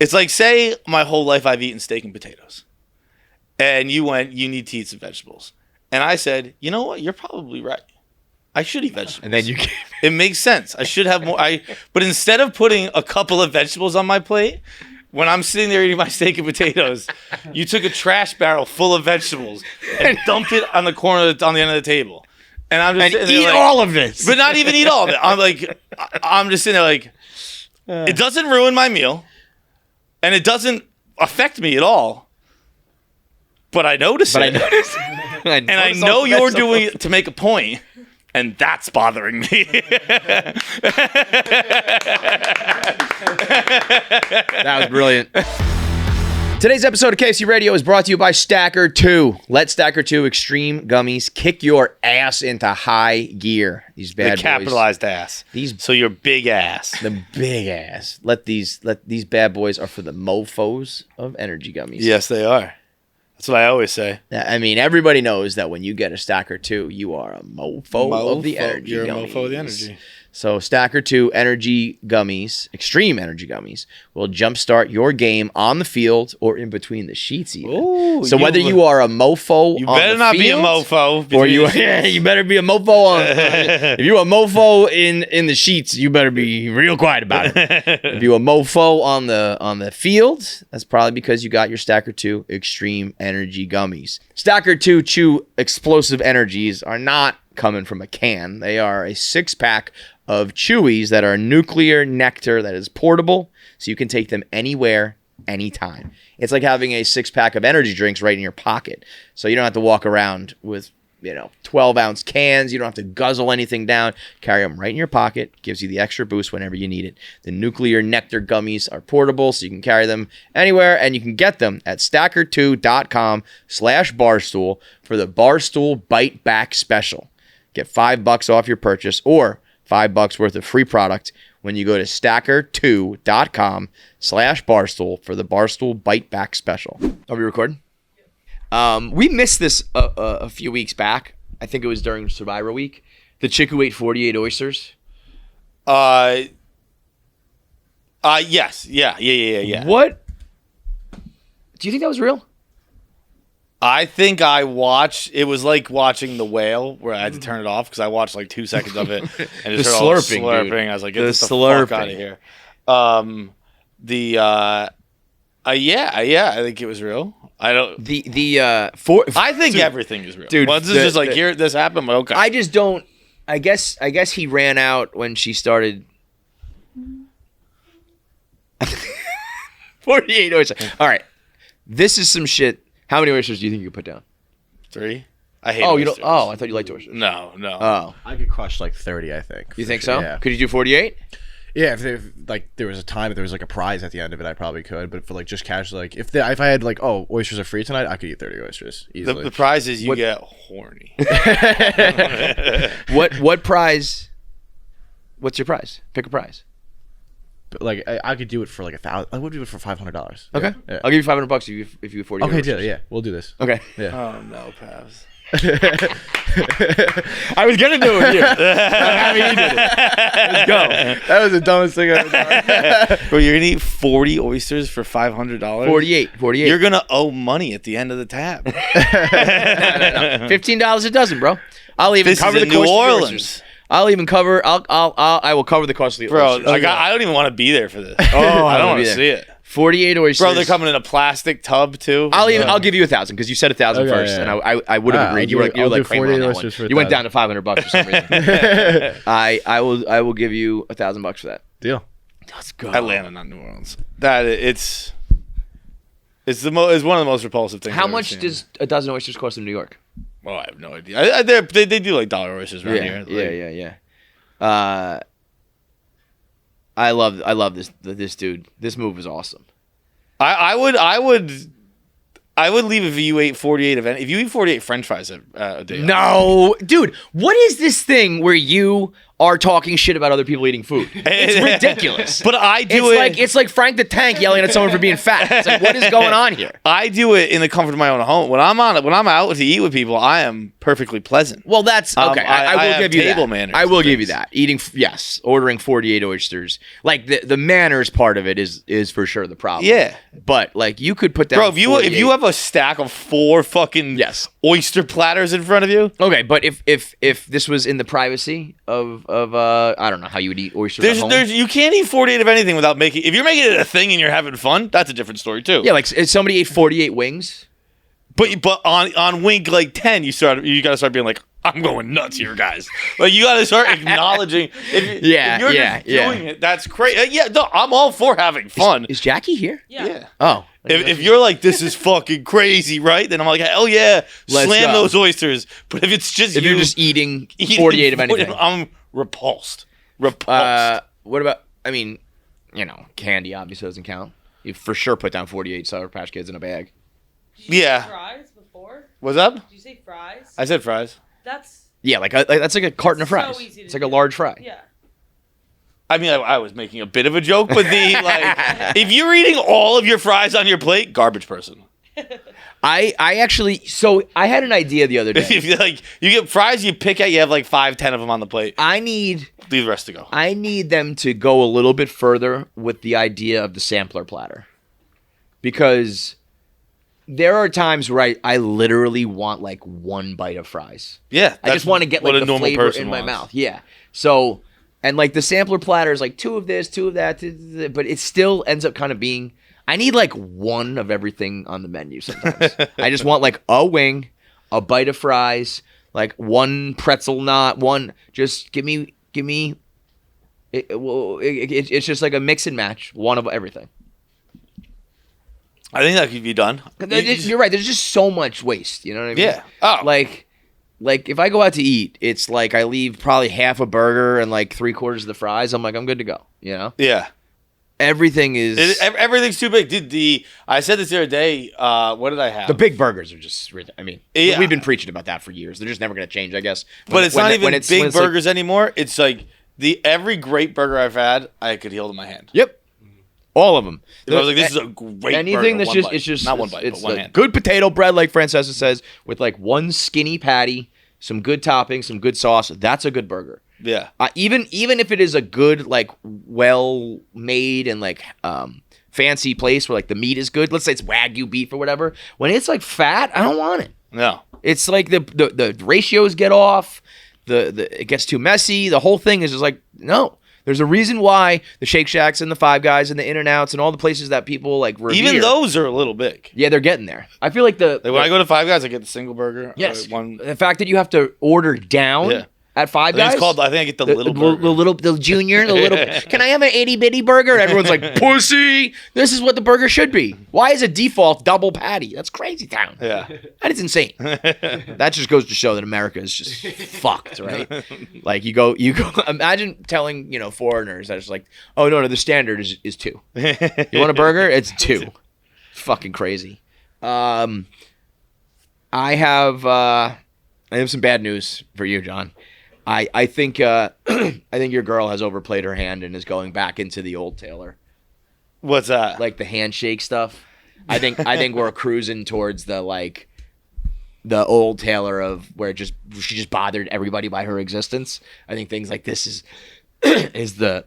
It's like, say my whole life I've eaten steak and potatoes. And you need to eat some vegetables. And I said, you know what? You're probably right. I should eat vegetables. And then you it makes sense. I should have more. But instead of putting a couple of vegetables on my plate, when I'm sitting there eating my steak and potatoes, you took a trash barrel full of vegetables and dumped it on the corner on the end of the table. And I'm just eat like, all of it. But not even eat all of it. I'm just sitting there like, it doesn't ruin my meal. And it doesn't affect me at all. But I notice it. And I know you're doing it to make a point. And that's bothering me. That was brilliant. Today's episode of KFC Radio is brought to you by Stacker2. Let Stacker2 Extreme Gummies kick your ass into high gear. These bad boys. Capitalized ass. So your big ass. The big ass. Let these bad boys are for the mofos of energy gummies. Yes, they are. That's what I always say. I mean, everybody knows that when you get a Stacker2, you are a mofo of the energy You're gummies. a mofo of the energy. So Stacker2 Energy Gummies, Extreme Energy Gummies, will jumpstart your game on the field or in between the sheets even. Ooh, so whether you are a mofo you on better the not field, be a mofo. or you better be a mofo on if you're a mofo in the sheets, you better be real quiet about it. If you're a mofo on the field, that's probably because you got your Stacker2 Extreme Energy Gummies. Stacker2 Chew Explosive Energies are not coming from a can. They are a 6-pack of chewies that are nuclear nectar that is portable, so you can take them anywhere, anytime. It's like having a 6-pack of energy drinks right in your pocket, so you don't have to walk around with 12-ounce cans. You don't have to guzzle anything down. Carry them right in your pocket. Gives you the extra boost whenever you need it. The nuclear nectar gummies are portable, so you can carry them anywhere, and you can get them at stacker2.com/barstool for the Barstool Bite Back Special. Get $5 off your purchase or $5 worth of free product when you go to stacker2.com/barstool for the Barstool Bite Back Special. Are we recording? We missed this a few weeks back. I think it was during Survivor Week. The chick who ate 48 oysters. Yes. Yeah. What? Do you think that was real? I think I watched. It was like watching The Whale, where I had to turn it off because I watched like 2 seconds of it and just heard all the slurping. Dude. I was like, "Get the fuck out of here." I think it was real. I don't. I think everything is real. Dude, once it's just like here, this happened. But okay. I just don't. I guess he ran out when she started. 48 oysters. All right, this is some shit. How many oysters do you think you could put down? 3. I hate oysters. I thought you liked oysters. No. Oh. I could crush like 30, I think. You think so? Yeah. Could you do 48? Yeah, if there was a time, if there was like a prize at the end of it, I probably could. But for like just casual, like if I had like, oysters are free tonight, I could eat 30 oysters easily. The prize is you get horny. What prize? What's your prize? Pick a prize. But like I could do it for like 1,000. I would do it for $500. Okay, yeah. I'll give you $500 if you get 40. Okay, deal. Yeah, we'll do this. Okay. Yeah. Oh no, Pavs. I was gonna do it with you. I'm happy you did it. Let's go. That was the dumbest thing I've ever done. Bro, you're gonna eat 40 oysters for $500? 48. You're gonna owe money at the end of the tab. No. $15 a dozen, bro. I'll even cover the cost New of the Orleans. oysters. I'll even cover. I will cover the cost of the oysters. Bro, I don't even want to be there for this. Oh, I don't want to see it. 48 oysters. Bro, they're coming in a plastic tub too. I'll give you 1,000 because you said 1,000 first, yeah. and I would have agreed. You were like Kramer on that one. You went down to $500 for some reason. I will give you $1,000 for that. Deal. Let's go. Atlanta, not New Orleans. It's one of the most repulsive things. How much does a dozen oysters cost in New York? Well, I have no idea. They do like dollar oysters around here. Yeah. I love this dude. This move is awesome. I would leave if you ate 48 of any. If you eat 48 French fries a day. No, dude. What is this thing where you are talking shit about other people eating food. It's ridiculous. But I do it. It's like Frank the Tank yelling at someone for being fat. It's like, what is going on here? I do it in the comfort of my own home. When I'm out to eat with people, I am perfectly pleasant. Well, that's okay. I will give you table that. manners I will and give you things. that. Ordering 48 oysters. Like the manners part of it is for sure the problem. Yeah. But like you could put down. Bro, if you have a stack of 4 fucking oyster platters in front of you. Okay, but if this was in the privacy of I don't know how you would eat oysters at home. You can't eat 48 of anything without making. If you're making it a thing and you're having fun, that's a different story too. Yeah, like if somebody ate 48 wings. But on wing like 10, you gotta start being like, I'm going nuts here, guys. Like you gotta start acknowledging. If you're just doing it, that's great. Yeah, no, I'm all for having fun. Is Jackie here? Yeah. Oh. If you're like, this is fucking crazy, right? Then I'm like, hell yeah, slam those oysters. But if it's just you're just eating 48 of anything, I'm repulsed. What about? I mean, candy obviously doesn't count. You for sure put down 48 Sour Patch Kids in a bag. Did you say fries before? What's up? Did you say fries? I said fries. That's that's like a carton of fries. so easy to It's like do. a large fry. Yeah. I mean, I was making a bit of a joke, but if you're eating all of your fries on your plate, garbage person. I actually, so I had an idea the other day. If you get fries, you pick out, you have like 5-10 of them on the plate. Leave the rest to go. I need them to go a little bit further with the idea of the sampler platter, because there are times where I literally want like one bite of fries. Yeah, I just want to get like the flavor in my mouth. Yeah. So, and like the sampler platter is like 2 of this, 2 of that, but it still ends up kind of being, I need like 1 of everything on the menu sometimes. I just want like a wing, a bite of fries, like 1 pretzel knot, just give me, it's just like a mix and match, 1 of everything. I think that could be done. You're right. There's just so much waste. You know what I mean? Yeah. Oh. Like if I go out to eat, it's like I leave probably half a burger and like 3/4 of the fries. I'm like, I'm good to go. You know? Yeah. Everything is. Everything's too big. I said this the other day. What did I have? The big burgers are just. I mean, we've been preaching about that for years. They're just never going to change, I guess. But it's not even big burgers anymore. It's like every great burger I've had, I could hold in my hand. Yep. All of them. I was like, this is a great anything burger. that's just not one bite, but one hand. Good potato bread, like Francesca says, with like 1 skinny patty, some good toppings, some good sauce. That's a good burger. Yeah. Even if it is a good, like, well made and like fancy place where like the meat is good. Let's say it's Wagyu beef or whatever. When it's like fat, I don't want it. No. It's like the ratios get off. It gets too messy. The whole thing is just like, no. There's a reason why the Shake Shacks and the Five Guys and the In-N-Outs and all the places that people like revere. Even those are a little big. Yeah, they're getting there. I feel like when I go to Five Guys, I get the single burger. Yes. One. The fact that you have to order down at Five Guys. It's called. I think I get the little burger. The junior, the little. Can I have an itty bitty burger? Everyone's like, pussy. This is what the burger should be. Why is a default double patty? That's crazy town. Yeah. That is insane. That just goes to show that America is just fucked, right? Like you go. Imagine telling foreigners that it's like, oh no, the standard is 2. You want a burger? It's 2. Fucking crazy. I have some bad news for you, John. I think your girl has overplayed her hand and is going back into the old Taylor. What's that? Like the handshake stuff. I think we're cruising towards the old Taylor of where she just bothered everybody by her existence. I think things like this is the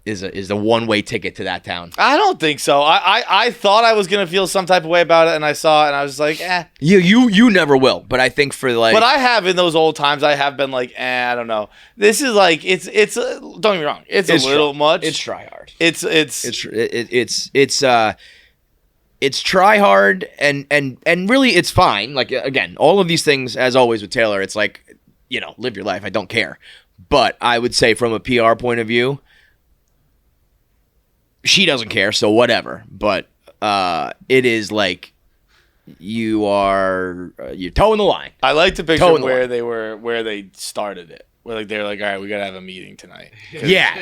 one-way ticket to that town. I don't think so. I thought I was gonna feel some type of way about it, and I saw it, and I was like, eh. You never will. But I think for like. But I have in those old times. I have been like, I don't know. This is like it's. Don't get me wrong. It's a little much. It's try hard. It's try hard, and really it's fine. Like again, all of these things, as always with Taylor, it's like live your life. I don't care. But I would say from a PR point of view, she doesn't care, so whatever. But it is like you're towing the line. I like to picture where they started it. Where like they're like, all right, we gotta have a meeting tonight. Yeah.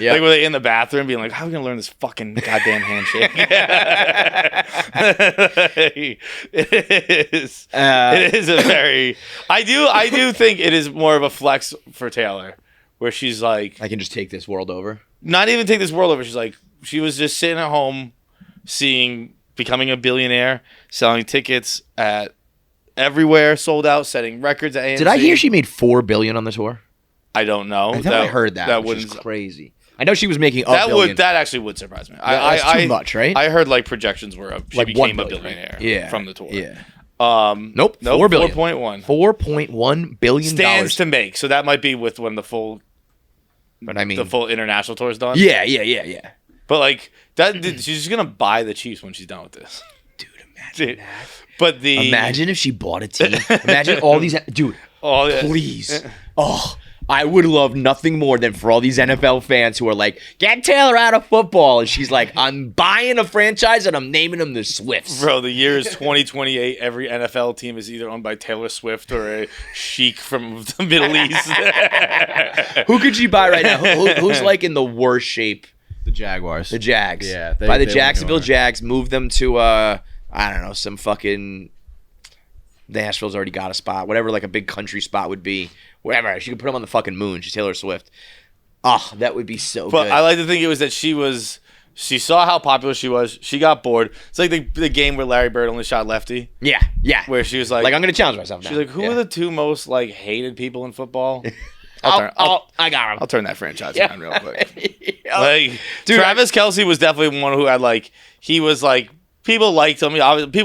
Like were they in the bathroom being like, how are we gonna learn this fucking goddamn handshake? It is a very. I do think it is more of a flex for Taylor, where she's like, I can just take this world over. not even take this world over. She's like, she was just sitting at home, becoming a billionaire, selling tickets at everywhere, sold out, setting records at AMC. Did I hear she made $4 billion on the tour? I don't know. I thought I heard that which is crazy. I know she was making $1 billion. That actually would surprise me. That's too much, right? I heard like projections were she like became a $1 billion, billionaire from the tour. Yeah. Nope. $4 billion. 4.1. $4.1 billion. Stands to make. So that might be with when the full international tour is done. Yeah. But like that, she's just gonna buy the Chiefs when she's done with this. Dude, imagine that. But imagine if she bought a team. Imagine all these, dude. Please. Oh, I would love nothing more than for all these NFL fans who are like, get Taylor out of football. And she's like, I'm buying a franchise and I'm naming them the Swifts. Bro, the year is 2028. Every NFL team is either owned by Taylor Swift or a sheik from the Middle East. Who could she buy right now? Who's like in the worst shape? The Jaguars. The Jags. Yeah. Buy the Jacksonville Jags, move them to, I don't know, some fucking... Nashville's already got a spot. Whatever like a big country spot would be. Whatever. She could put them on the fucking moon. She's Taylor Swift. Oh, that would be so good. But I like to think it was that she saw how popular she was. She got bored. It's like the game where Larry Bird only shot lefty. Yeah. Where she was like... I'm going to challenge myself now. She's like, who are the two most like hated people in football? I got him. I'll turn that franchise around real quick. Like, dude, Travis Kelce was definitely one who had like... He was like... People liked him.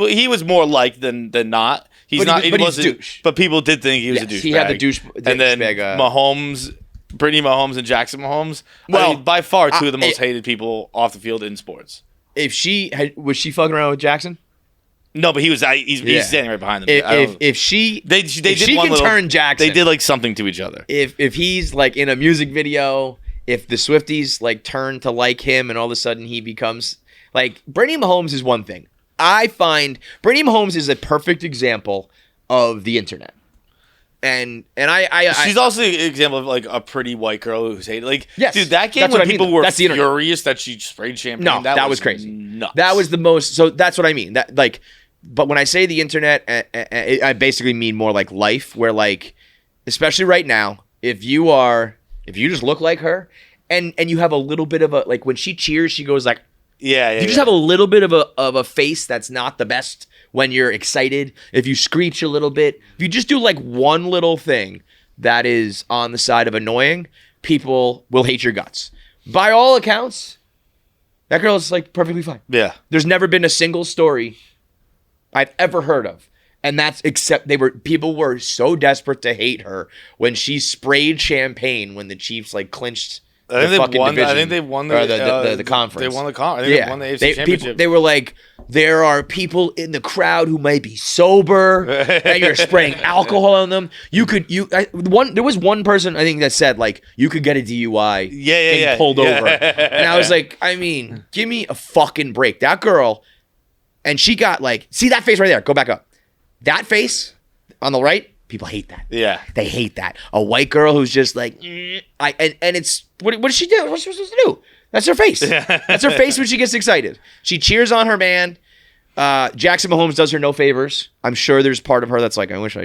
He was more liked than not. He wasn't, douche. But people did think he was a douchebag. He had the douche. And then Mahomes, Brittany Mahomes, and Jackson Mahomes. Well, by far two of the most hated people off the field in sports. Was she fucking around with Jackson? No, but he's standing right behind them. If she can turn Jackson, they did like something to each other. If he's like in a music video, if the Swifties like turn to like him, and all of a sudden he becomes like Brittany Mahomes is one thing. I find Brittany Mahomes is a perfect example of the internet. And she's also an example of like a pretty white girl who's hated. Like, yes, dude, that game when people were furious that she sprayed champagne. No, that was crazy. Nuts. That was the most. So that's what I mean. That like, but when I say the internet, I basically mean more like life, where like, especially right now, if you just look like her, and you have a little bit of a like when she cheers, she goes like. Yeah. You just have a little bit of a face that's not the best when you're excited. If you screech a little bit, if you just do like one little thing that is on the side of annoying, people will hate your guts. By all accounts, that girl is like perfectly fine. Yeah. There's never been a single story I've ever heard of. And that's except people were so desperate to hate her when she sprayed champagne when the Chiefs like clinched I think they won the conference. They won the conference. They won the AFC Championship. They were like, there are people in the crowd who might be sober, and you're spraying alcohol on them. There was one person I think that said like you could get a DUI, and pulled over, and I was like, I mean, give me a fucking break. That girl, and she got like, see that face right there? Go back up. That face on the right. People hate that. Yeah. They hate that. A white girl who's just like, and it's, what does she do? What's she supposed to do? That's her face. That's her face when she gets excited. She cheers on her man. Jackson Mahomes does her no favors. I'm sure there's part of her that's like, I wish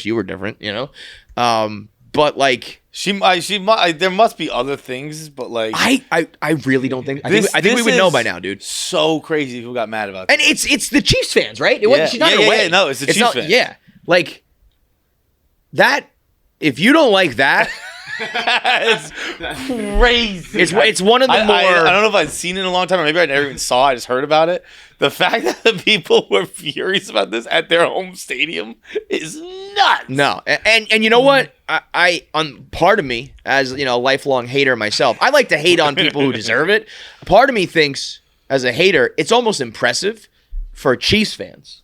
you were different, you know? But like. There must be other things, but like. I really don't think, I think we would know by now, dude. So crazy who got mad about that. And it's the Chiefs fans, right? She's not away. Yeah, no, it's the Chiefs fans. Yeah. Like. That, if you don't like that, it's crazy. It's one of the more. I don't know if I've seen it in a long time, or maybe I never even saw it. I just heard about it. The fact that the people were furious about this at their home stadium is nuts. No, and you know what? I on part of me, as you know, a lifelong hater myself, I like to hate on people who deserve it. Part of me thinks, as a hater, it's almost impressive for Chiefs fans.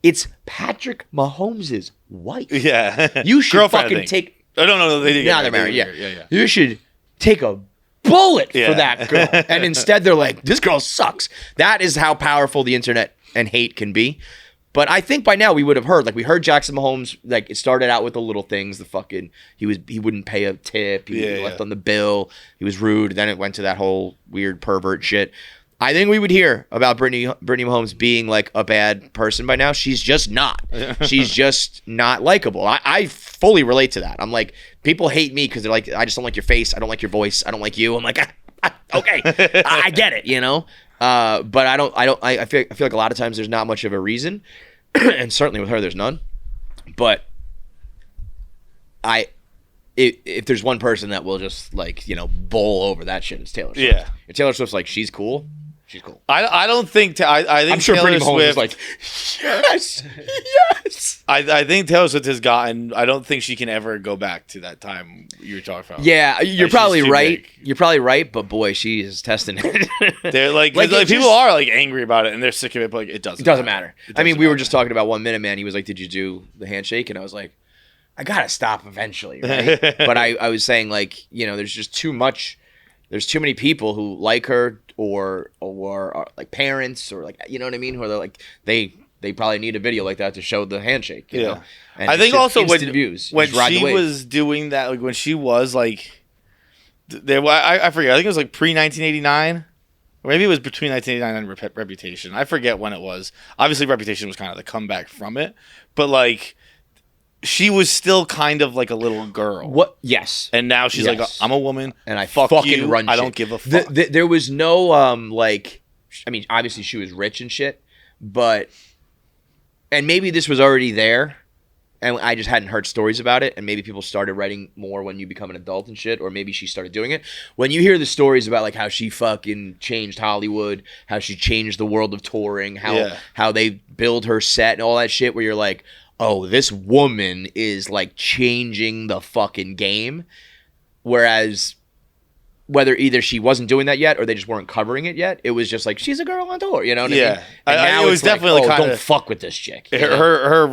It's Patrick Mahomes' wife. Yeah. You should fucking take... I don't know. They didn't get they're married. Yeah. You should take a bullet for that girl. And instead they're like, this girl sucks. That is how powerful the internet and hate can be. But I think by now we would have heard. Like, we heard Jackson Mahomes, like, it started out with the little things. The fucking... He wouldn't pay a tip. He left on the bill. He was rude. Then it went to that whole weird pervert shit. I think we would hear about Brittany Mahomes being like a bad person by now. She's just not. She's just not likable. I fully relate to that. I'm like, people hate me because they're like, I just don't like your face. I don't like your voice. I don't like you. I'm like, okay, I get it, you know. But I feel like a lot of times there's not much of a reason, and certainly with her, there's none. But if there's one person that will just like, you know, bowl over that shit, it's Taylor Swift. Yeah. If Taylor Swift's like, she's cool. She's cool. I don't think I think I'm sure Taylor Brittany Mahomes Swift is like, yes. I think Taylor Swift has gotten. I don't think she can ever go back to that time you were talking about. Yeah, you're Like, probably she's too right. big. You're probably right, but boy, she is testing it. They're like Like, it people just- are like angry about it and they're sick of it, but like, it doesn't. It doesn't matter. It I mean, doesn't we were matter. just talking about 1 Minute Man. He was like, "Did you do the handshake?" And I was like, "I gotta stop eventually." Right? But I was saying like, you know, there's just too much. There's too many people who like her or are like parents or like, you know what I mean, who are like they probably need a video like that to show the handshake. You know? And I it's think just also instant views. when Just ride the she wave. was doing that, like when she was like, I forget. I think it was like pre-1989, or maybe it was between 1989 and Reputation. I forget when it was. Obviously, Reputation was kind of the comeback from it, but like, she was still kind of like a little girl. What? Yes. And now she's like, Yes. I'm a woman, And I fuck fucking you. run I shit. don't give a fuck. There was no like, I mean, obviously she was rich and shit, but, and maybe this was already there, and I just hadn't heard stories about it, and maybe people started writing more when you become an adult and shit, or maybe she started doing it. When you hear the stories about like how she fucking changed Hollywood, how she changed the world of touring, how they build her set and all that shit, where you're like, oh, this woman is like changing the fucking game. Whereas whether either she wasn't doing that yet or they just weren't covering it yet, it was just like, she's a girl on tour, you know what I mean? Yeah. And now it was it's like, definitely oh, kinda- don't fuck with this chick. you know? her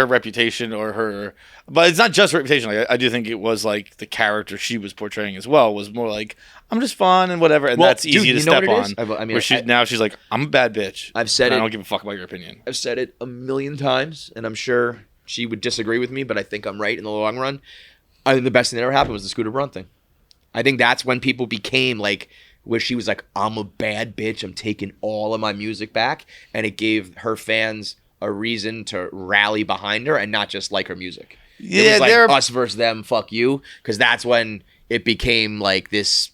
reputation or her, but it's not just reputation. Like I do think it was like the character she was portraying as well was more like, I'm just fun and whatever, and Well, that's easy dude, to you know step what it on. is? I mean, where now she's like, I'm a bad bitch. I've said and it. I don't give a fuck about your opinion. I've said it a million times, and I'm sure she would disagree with me, but I think I'm right in the long run. I think the best thing that ever happened was the Scooter Braun thing. I think that's when people became like, where she was like, I'm a bad bitch, I'm taking all of my music back, and it gave her fans a reason to rally behind her and not just like her music. It was like us versus them, fuck you, because that's when it became like this.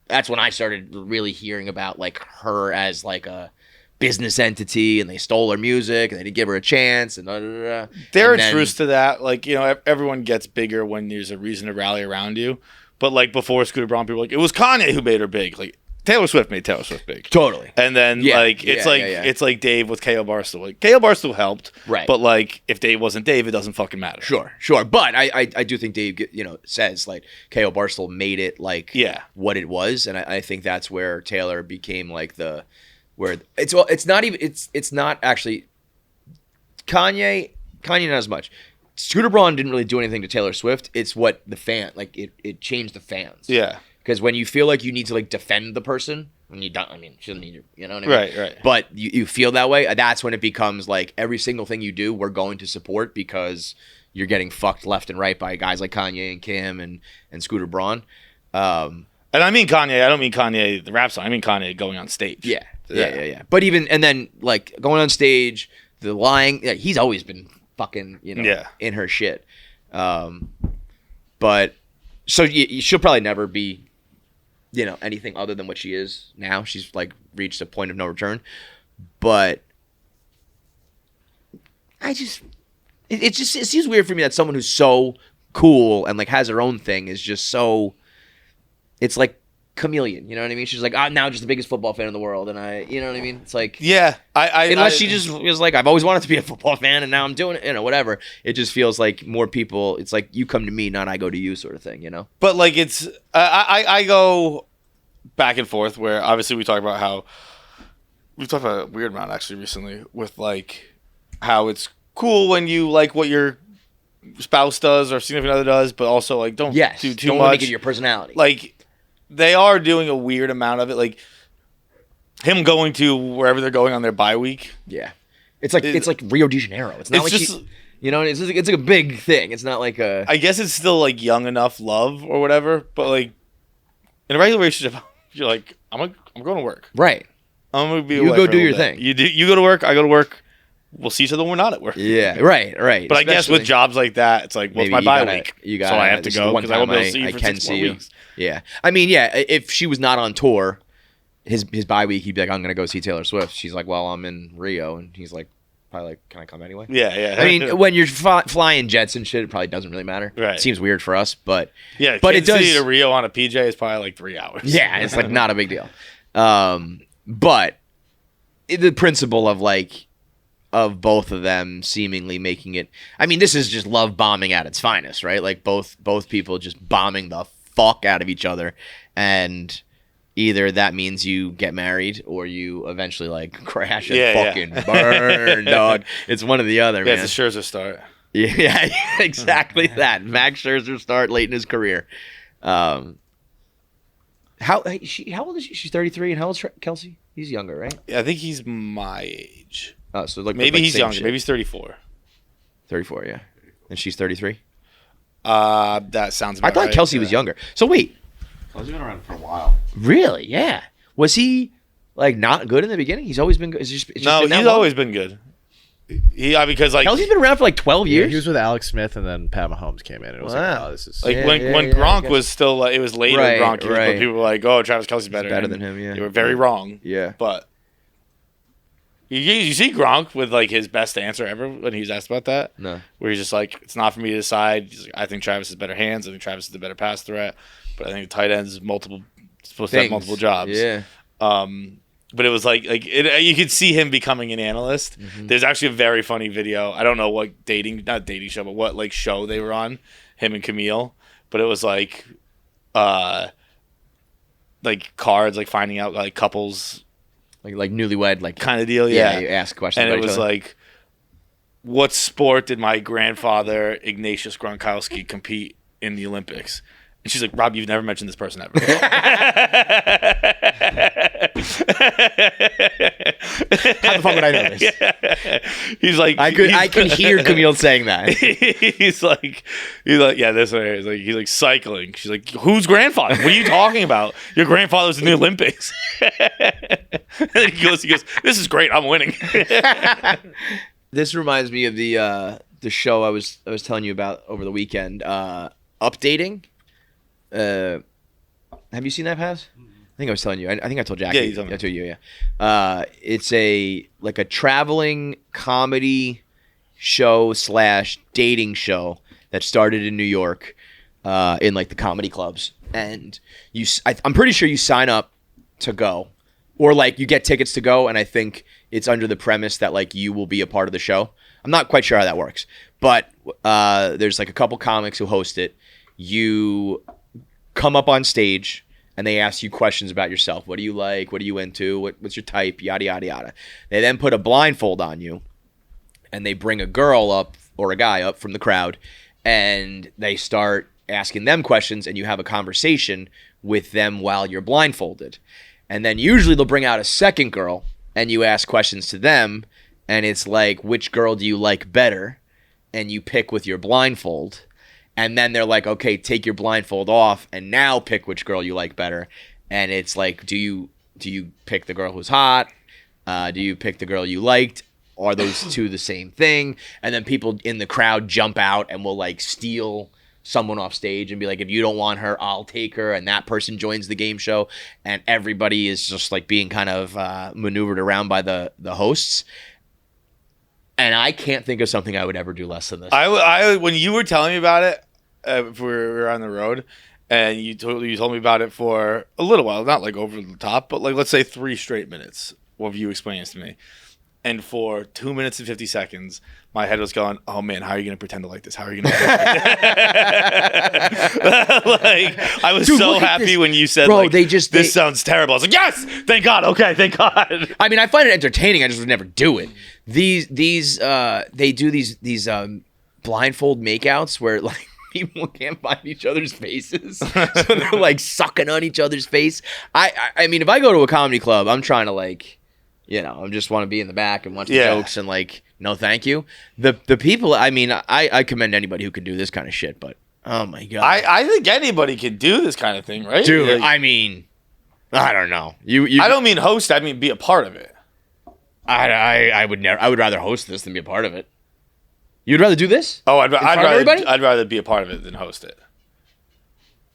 That's when I started really hearing about like her as like a business entity, and they stole her music and they didn't give her a chance, and There and are then- truths to that. Like, you know, everyone gets bigger when there's a reason to rally around you. But like before Scooter Braun, people were like, it was Kanye who made her big. Like Taylor Swift made Taylor Swift big. Totally. And then it's like Dave with KO Barstool. Like KO Barstool helped, Right. But like if Dave wasn't Dave, it doesn't fucking matter. Sure. But I do think Dave, you know, says like KO Barstool made it like what it was, and I think that's where Taylor became like where it's not actually Kanye not as much. Scooter Braun didn't really do anything to Taylor Swift. It's what the fan, like it changed the fans. Yeah. Because when you feel like you need to like defend the person, when you don't, I mean, she doesn't need you, you know what I mean? Right. But you feel that way, that's when it becomes like every single thing you do, we're going to support because you're getting fucked left and right by guys like Kanye and Kim and Scooter Braun. And I mean Kanye. I don't mean Kanye the rap song. I mean Kanye going on stage. Yeah. But even and then like going on stage, the lying. Yeah, he's always been fucking in her shit. But so she'll probably never be anything other than what she is now. She's like reached a point of no return. But it seems weird for me that someone who's so cool and like has her own thing is just so. It's like chameleon, you know what I mean? She's like, I'm now just the biggest football fan in the world, and you know what I mean? It's like, yeah, unless she just was like, I've always wanted to be a football fan, and now I'm doing it, whatever. It just feels like more people. It's like you come to me, not I go to you, sort of thing, But like it's, I go back and forth. Where obviously we talked about a weird amount actually recently with like how it's cool when you like what your spouse does or significant other does, but also like don't do too don't much. make it your personality. Like. They are doing a weird amount of it, like him going to wherever they're going on their bye week. Yeah, it's like Rio de Janeiro. It's not like it's like a big thing. It's not like a. I guess it's still like young enough love or whatever, but like in a regular relationship, you're like I'm going to work, right? I'm gonna be. You away go for a do little your bit. thing. You go to work. I go to work. We'll see each other when we're not at work. Yeah, right. But I guess with jobs like that, it's like, well, it's my bye week. So I have to go because I won't be able to see you for 6 more weeks. Yeah. I mean, yeah, if she was not on tour, his bye week, he'd be like, I'm going to go see Taylor Swift. She's like, well, I'm in Rio. And he's like, probably like, can I come anyway? Yeah. I mean, when you're flying jets and shit, it probably doesn't really matter. Right. It seems weird for us, but yeah, but Kansas it does. City to Rio on a PJ is probably like 3 hours. Yeah, it's like not a big deal. But the principle of like, of both of them seemingly making it. I mean, this is just love bombing at its finest, right? Like both people just bombing the fuck out of each other, and either that means you get married or you eventually like crash and fucking burn, dog. It's one or the other, man. Yeah, it's a Scherzer start. Yeah, exactly that. Max Scherzer start late in his career. How old is she? She's 33, and how old's Kelsey? He's younger, right? Yeah, I think he's my age. Oh, so like maybe like he's younger. shit. Maybe he's 34. 34, yeah. And she's 33? That sounds about I thought right. Kelsey was younger. So wait. Kelsey's been around for a while. Really? Yeah. Was he like not good in the beginning? He's always been good. It's just No, been that he's long? always been good. Because like Kelsey's been around for like 12 Yeah, years? he was with Alex Smith, and then Pat Mahomes came in. It was Wow. like, oh, this is like Yeah, when yeah, Gronk I was still like, it was later Right, Gronk years, right. but people were like, oh, Travis Kelsey's better. better And than him, yeah. They were very wrong. Yeah. But you see Gronk with like his best answer ever when he was asked about that, No. where he's just like, it's not for me to decide. He's like, I think Travis has better hands. I think Travis is the better pass threat. But I think the tight end is supposed to have multiple jobs. Yeah. But it was like you could see him becoming an analyst. Mm-hmm. There's actually a very funny video. I don't know what not dating show, but what like show they were on, him and Camille. But it was like cards, like finding out like couples Like newlywed, like kind of deal. yeah, Yeah. you ask questions And about it each was other. like, what sport did my grandfather Ignatius Gronkowski compete in the Olympics? And she's like, Rob, you've never mentioned this person ever. How the fuck would I know this? Yeah. He's like, I can hear Camille saying that. he's like, yeah, this way. He's like cycling. She's like, whose grandfather? What are you talking about? Your grandfather's in the Olympics. And then he goes, this is great. I'm winning. This reminds me of the show I was telling you about over the weekend. Updating. Have you seen that, Paz? I think I was telling you. I think I told Jackie. Yeah, you told me. I told you. Yeah. It's a traveling comedy show / dating show that started in New York, in like the comedy clubs, and I'm pretty sure you sign up to go, or like you get tickets to go, and I think it's under the premise that like you will be a part of the show. I'm not quite sure how that works, but there's like a couple comics who host it. You come up on stage and they ask you questions about yourself. What do you like? What are you into? What's your type? Yada, yada, yada. They then put a blindfold on you and they bring a girl up or a guy up from the crowd and they start asking them questions and you have a conversation with them while you're blindfolded. And then usually they'll bring out a second girl and you ask questions to them and it's like, which girl do you like better? And you pick with your blindfold. And then they're like, okay, take your blindfold off and now pick which girl you like better. And it's like, do you pick the girl who's hot? Do you pick the girl you liked? Are those two the same thing? And then people in the crowd jump out and will like steal someone off stage and be like, if you don't want her, I'll take her. And that person joins the game show. And everybody is just like being kind of maneuvered around by the hosts. And I can't think of something I would ever do less than this. I when you were telling me about it, if we were on the road, and you told me about it for a little while, not like over the top, but like let's say 3 straight minutes of you explaining this to me. And for 2 minutes and 50 seconds, my head was going, oh man, how are you going to pretend to like this? How are you going to like, I was so happy when you said, bro, like, this sounds terrible. I was like, yes, thank God. Okay, thank God. I mean, I find it entertaining. I just would never do it. They do these blindfold makeouts where like people can't find each other's faces. So they're like sucking on each other's face. I mean, if I go to a comedy club, I'm trying to like, you know, I just want to be in the back and watch the jokes and like, no, thank you. The people, I mean, I commend anybody who can do this kind of shit, but oh my God. I think anybody can do this kind of thing, right? Dude, like, I mean, I don't know. You I don't mean host. I mean be a part of it. I would never. I would rather host this than be a part of it. You'd rather do this? Oh, I'd everybody? rather be a part of it than host it.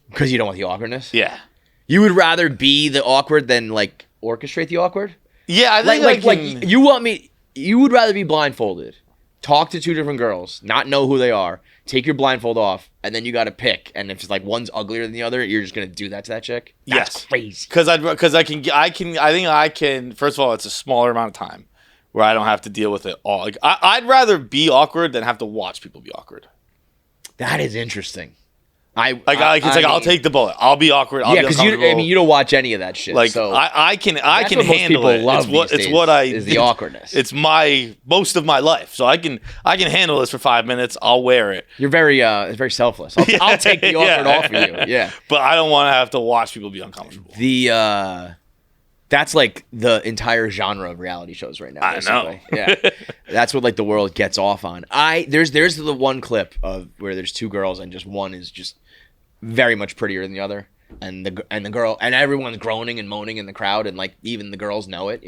Because you don't want the awkwardness? Yeah. You would rather be the awkward than like orchestrate the awkward? Yeah, I think like you want me. You would rather be blindfolded, talk to two different girls, not know who they are, take your blindfold off, and then you got to pick. And if it's like one's uglier than the other, you're just gonna do that to that chick. That's crazy. Because I think I can. First of all, it's a smaller amount of time where I don't have to deal with it all. Like I'd rather be awkward than have to watch people be awkward. That is interesting. I'll take the bullet. I'll be awkward. I'll be uncomfortable. You don't watch any of that shit. Like so I can that's what handle most people it. love It's what I is the awkwardness. It's most of my life, so I can handle this for 5 minutes. I'll wear it. You're very selfless. I'll take the awkward off of you. Yeah, but I don't want to have to watch people be uncomfortable. That's like the entire genre of reality shows right now. Basically. I know. Yeah, that's what like the world gets off on. There's the one clip of where there's two girls and just one is just very much prettier than the other, and the girl and everyone's groaning and moaning in the crowd, and like even the girls know it,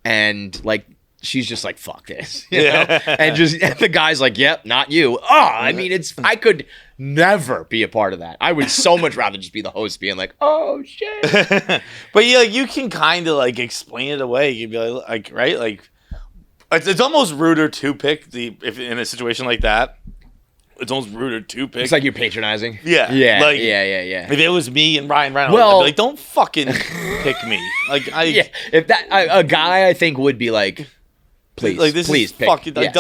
and like she's just like fuck this, know? And the guy's like, yep, not you. I mean, I could never be a part of that. I would so much rather just be the host, being like, oh shit. But yeah, you can kind of like explain it away. You'd be like right, like it's almost ruder to pick if in a situation like that. It's almost ruder to pick. It's like you're patronizing. Yeah. Yeah. Like, yeah. If it was me and Ryan Reynolds, I'd be like, don't fucking pick me. Like, if that a guy I think would be like, please, like this please is pick. fucking like,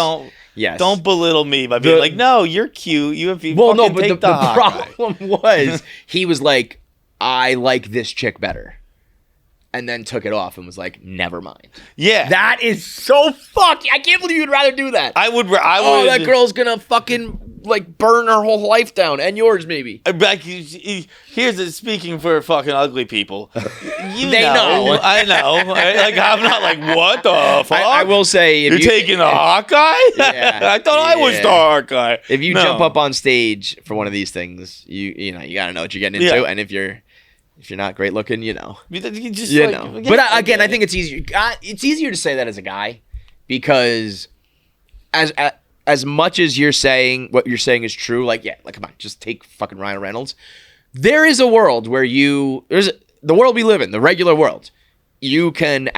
Yes. don't belittle me by being like, no, you're cute. You have well, no, but take the problem was he was like, I like this chick better. And then took it off and was like, never mind. Yeah. That is so fucked. I can't believe you'd rather do that. I would. Oh, that girl's gonna fucking like burn her whole life down, and yours maybe. Here's speaking for fucking ugly people. They know. I know. Like I'm not like what the fuck. I will say, if you're taking a hot guy. Yeah, I thought I was the hot guy. If you jump up on stage for one of these things, you gotta know what you're getting into, and if you're not great looking, You just know. But again, I think it's easier. It's easier to say that as a guy, because as much as you're saying what you're saying is true, like come on, just take fucking Ryan Reynolds. There is a world where there's the world we live in, the regular world. You can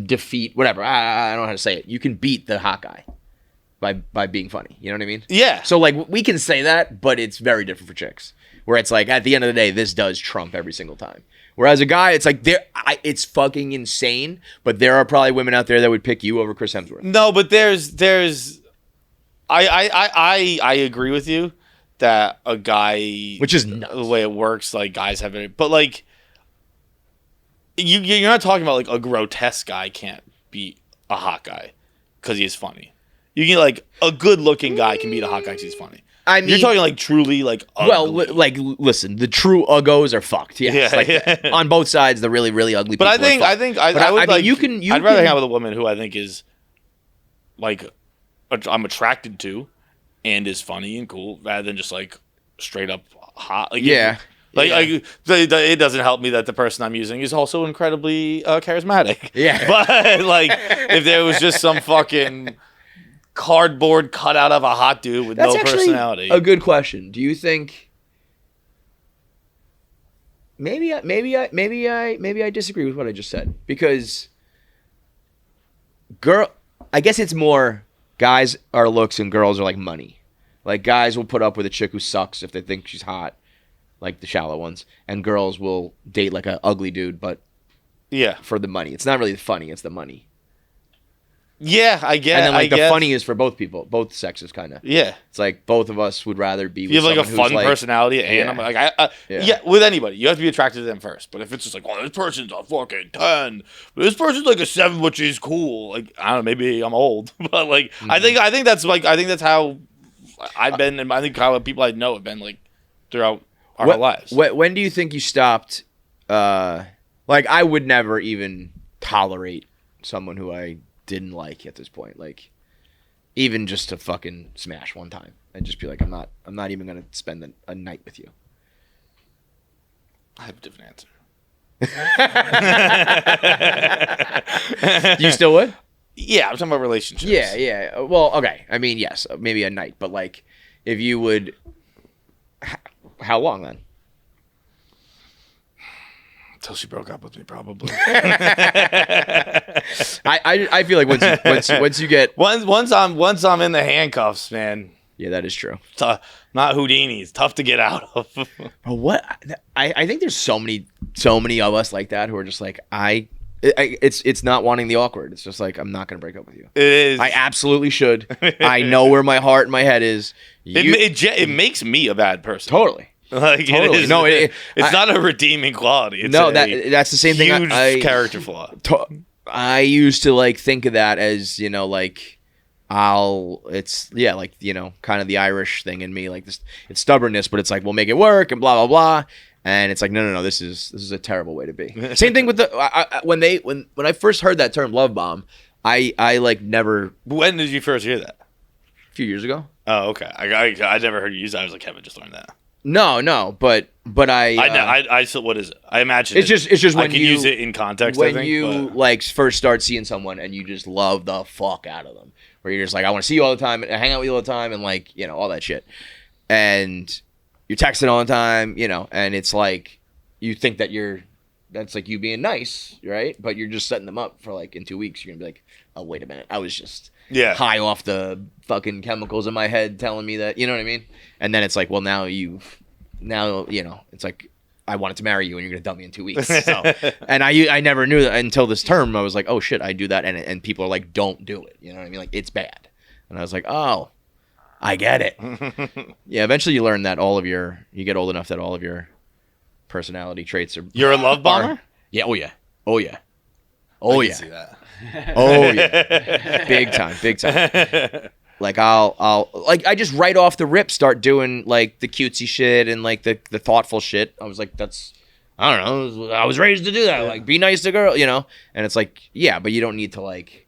defeat whatever. I don't know how to say it. You can beat the hot guy by being funny. You know what I mean? Yeah. So like we can say that, but it's very different for chicks. Where it's like, at the end of the day, this does trump every single time. Whereas a guy, it's like, it's fucking insane, but there are probably women out there that would pick you over Chris Hemsworth. No, but I agree with you that a guy, which is nuts. The way it works, like guys have it, but like you're not talking about like a grotesque guy can't beat a hot guy because he's funny. You can like a good looking guy can beat a hot guy because he's funny. I mean, you're talking like truly like ugly. Well, like listen, the true uggos are fucked. Yes. On both sides, the really really ugly. But people I think I would like. I'd rather hang out with a woman who I think is like I'm attracted to, and is funny and cool, rather than just like straight up hot. Like, it doesn't help me that the person I'm using is also incredibly charismatic. Yeah, but like if there was just some fucking cardboard cutout of a hot dude with no personality. A good question. Do you think maybe I disagree with what I just said, because I guess it's more guys are looks and girls are like money. Like guys will put up with a chick who sucks if they think she's hot, like the shallow ones, and girls will date like an ugly dude, but for the money. It's not really the funny, it's the money. Yeah, I get it. And then the funny is for both people, both sexes, kind of. Yeah, it's like both of us would rather be. You have like a fun personality, and I'm like, with anybody, you have to be attracted to them first. But if it's just like, oh, this person's a fucking 10, but this person's like a 7, which is cool. Like I don't know, maybe I'm old, but like I think that's how I've been, and I think how people I know have been like throughout our whole lives. When do you think you stopped? Like I would never even tolerate someone who I didn't like at this point, like even just to fucking smash one time and just be like, I'm not even gonna spend a night with you. I have a different answer. You still would? Yeah, I'm talking about relationships. Yeah. Well, okay. I mean, yes, maybe a night, but like, if you would, how long then? Until she broke up with me, probably. I feel like once you get once I'm in the handcuffs, man. Yeah, that is true. Not Houdini. It's tough to get out of. But what I think there's so many of us like that who are just like it's not wanting the awkward. It's just like I'm not gonna break up with you. It is. I absolutely should. I know where my heart and my head is. It makes me a bad person. Totally. Like totally. It is. No, it's not a redeeming quality. It's that's the same thing. Huge character flaw. I used to like think of that as like it's like kind of the Irish thing in me, like this. It's stubbornness, but it's like we'll make it work and blah blah blah. And it's like no. This is a terrible way to be. Same thing with when I first heard that term love bomb, I like never. When did you first hear that? A few years ago. Oh, okay. I never heard you use that. I was like, Kevin just learned that. No, but I so what is it? I imagine it's just when I can you use it in context. When like first start seeing someone and you just love the fuck out of them, where you're just like I want to see you all the time and hang out with you all the time and like all that shit, and you're texting all the time, and it's like you think that's like you being nice, right? But you're just setting them up for like in 2 weeks you're gonna be like, oh wait a minute, I was just high off the fucking chemicals in my head telling me that, you know what I mean? And then it's like, well, now it's like I wanted to marry you and you're gonna dump me in 2 weeks. So, and I never knew that until this term. I was like, oh shit, I do that, and people are like, don't do it. You know what I mean? Like it's bad. And I was like, oh, I get it. Yeah. Eventually, you learn that you get old enough that all of your personality traits are. You're a love bomber? Yeah. Oh yeah. I can see that. Oh yeah. Big time. Like I'll like I just right off the rip start doing like the cutesy shit and like the thoughtful shit. I was like, I don't know. I was raised to do that. Like be nice to girl, And it's like, yeah, but you don't need to like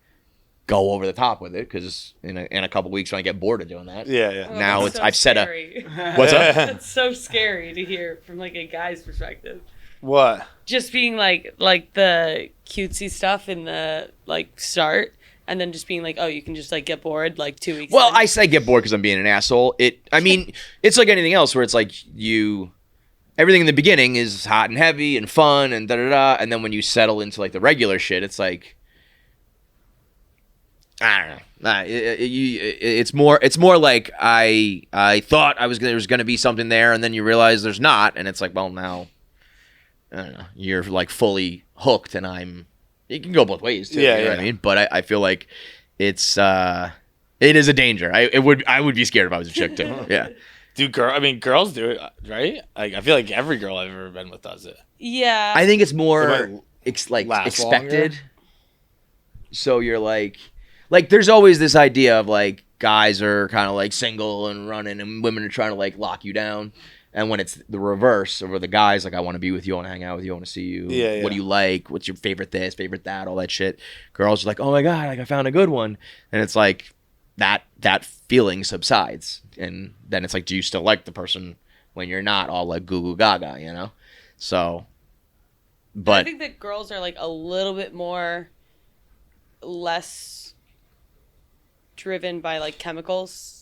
go over the top with it because in a couple weeks when I get bored of doing that. Yeah. Oh, now that's I've set up. What's up? It's so scary to hear from like a guy's perspective. What? Just being like the cutesy stuff in the like start. And then just being like, oh, you can just like get bored like 2 weeks. Well, in. I say get bored because I'm being an asshole. It's like anything else where it's like everything in the beginning is hot and heavy and fun and da-da-da. And then when you settle into like the regular shit, it's like, I don't know. It's more like I thought there was going to be something there and then you realize there's not. And it's like, well, now, I don't know, you're like fully hooked and it can go both ways too. Yeah, you know what I mean? But I feel like it is a danger. I would be scared if I was a chick too. Yeah. Girls do it, right? I feel like every girl I've ever been with does it. Yeah. I think it's more last expected. longer? So you're like there's always this idea of like guys are kind of like single and running and women are trying to like lock you down. And when it's the reverse, or the guys like, I want to be with you, I want to hang out with you, I want to see you. Yeah. What do you like? What's your favorite this, favorite that, all that shit. Girls are like, oh my God, like I found a good one. And it's like that feeling subsides. And then it's like, do you still like the person when you're not all like goo goo gaga, So, but I think that girls are like a little bit less driven by like chemicals.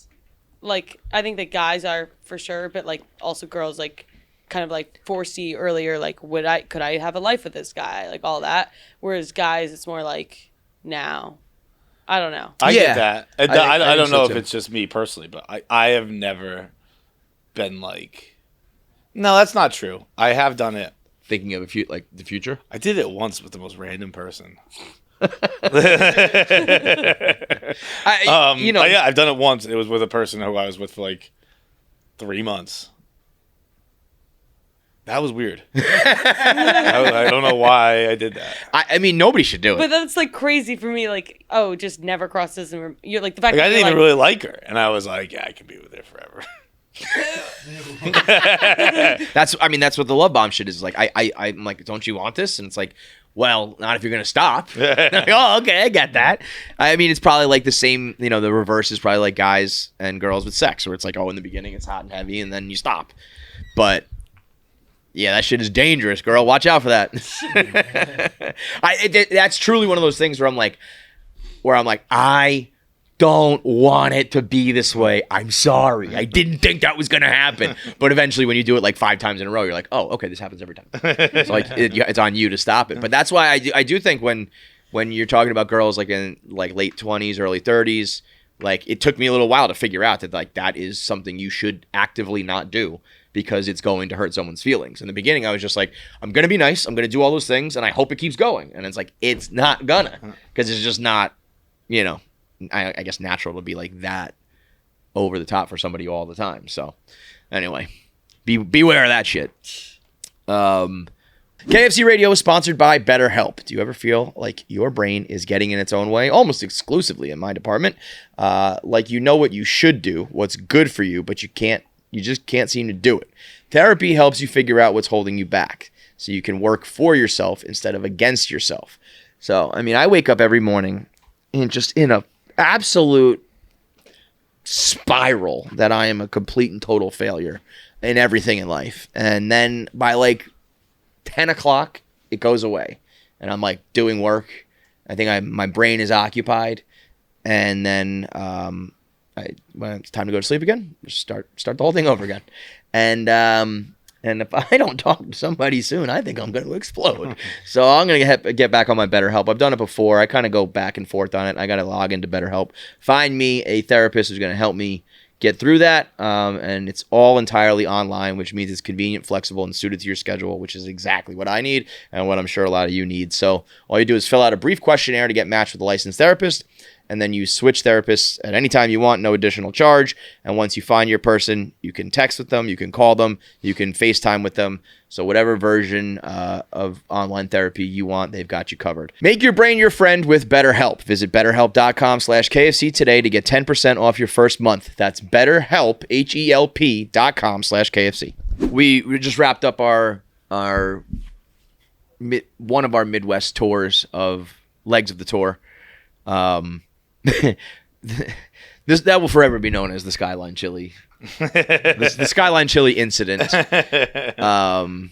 Like, I think that guys are for sure, but like also girls like kind of like foresee earlier, like could I have a life with this guy? Like all that. Whereas guys, it's more like now. I don't know. I get that. I don't know if too. it's just me personally, but I have never been like, no, that's not true. I have done it. Thinking of the future? I did it once with the most random person. I've done it once. It was with a person who I was with for like 3 months. That was weird. I don't know why I did that. I mean, nobody should do it. But that's like crazy for me. Like, oh, just never cross this. And you're like the fact Like, that I didn't even really like her, and I was like, yeah, I can be with her forever. That's what the love bomb shit is. Like, I'm like, don't you want this? And it's like, well, not if you're gonna stop. Like, oh, okay, I get that. I mean, it's probably like the same. The reverse is probably like guys and girls with sex, where it's like, oh, in the beginning it's hot and heavy, and then you stop. But Yeah, that shit is dangerous, girl. Watch out for that. That's truly one of those things where I'm like, I don't want it to be this way. I'm sorry. I didn't think that was going to happen. But eventually when you do it like 5 times in a row, you're like, oh, okay, this happens every time. It's like it's on you to stop it. But that's why I do think when you're talking about girls like in like late 20s, early 30s, like it took me a little while to figure out that like that is something you should actively not do because it's going to hurt someone's feelings. In the beginning, I was just like, I'm going to be nice. I'm going to do all those things. And I hope it keeps going. And it's like, it's not gonna, because it's just not, I guess natural to be like that over the top for somebody all the time. So anyway, beware of that shit. KFC Radio is sponsored by BetterHelp. Do you ever feel like your brain is getting in its own way? Almost exclusively in my department. Like you know what you should do, what's good for you, but you just can't seem to do it. Therapy helps you figure out what's holding you back so you can work for yourself instead of against yourself. So, I mean, I wake up every morning and just in a absolute spiral that I am a complete and total failure in everything in life. And then by like 10 o'clock, it goes away. And I'm like doing work. I think my brain is occupied. And then when it's time to go to sleep again, just start the whole thing over again. And if I don't talk to somebody soon, I think I'm going to explode. So I'm going to get back on my BetterHelp. I've done it before. I kind of go back and forth on it. I got to log into BetterHelp. Find me a therapist who's going to help me get through that. And it's all entirely online, which means it's convenient, flexible, and suited to your schedule, which is exactly what I need and what I'm sure a lot of you need. So all you do is fill out a brief questionnaire to get matched with a licensed therapist. And then you switch therapists at any time you want, no additional charge. And once you find your person, you can text with them, you can call them, you can FaceTime with them. So whatever version of online therapy you want, they've got you covered. Make your brain your friend with BetterHelp. Visit BetterHelp.com/KFC today to get 10% off your first month. That's BetterHelp, HELP.com/KFC. We just wrapped up one of our Midwest tours of legs of the tour. That will forever be known as the Skyline Chili, the Skyline Chili incident. I mean,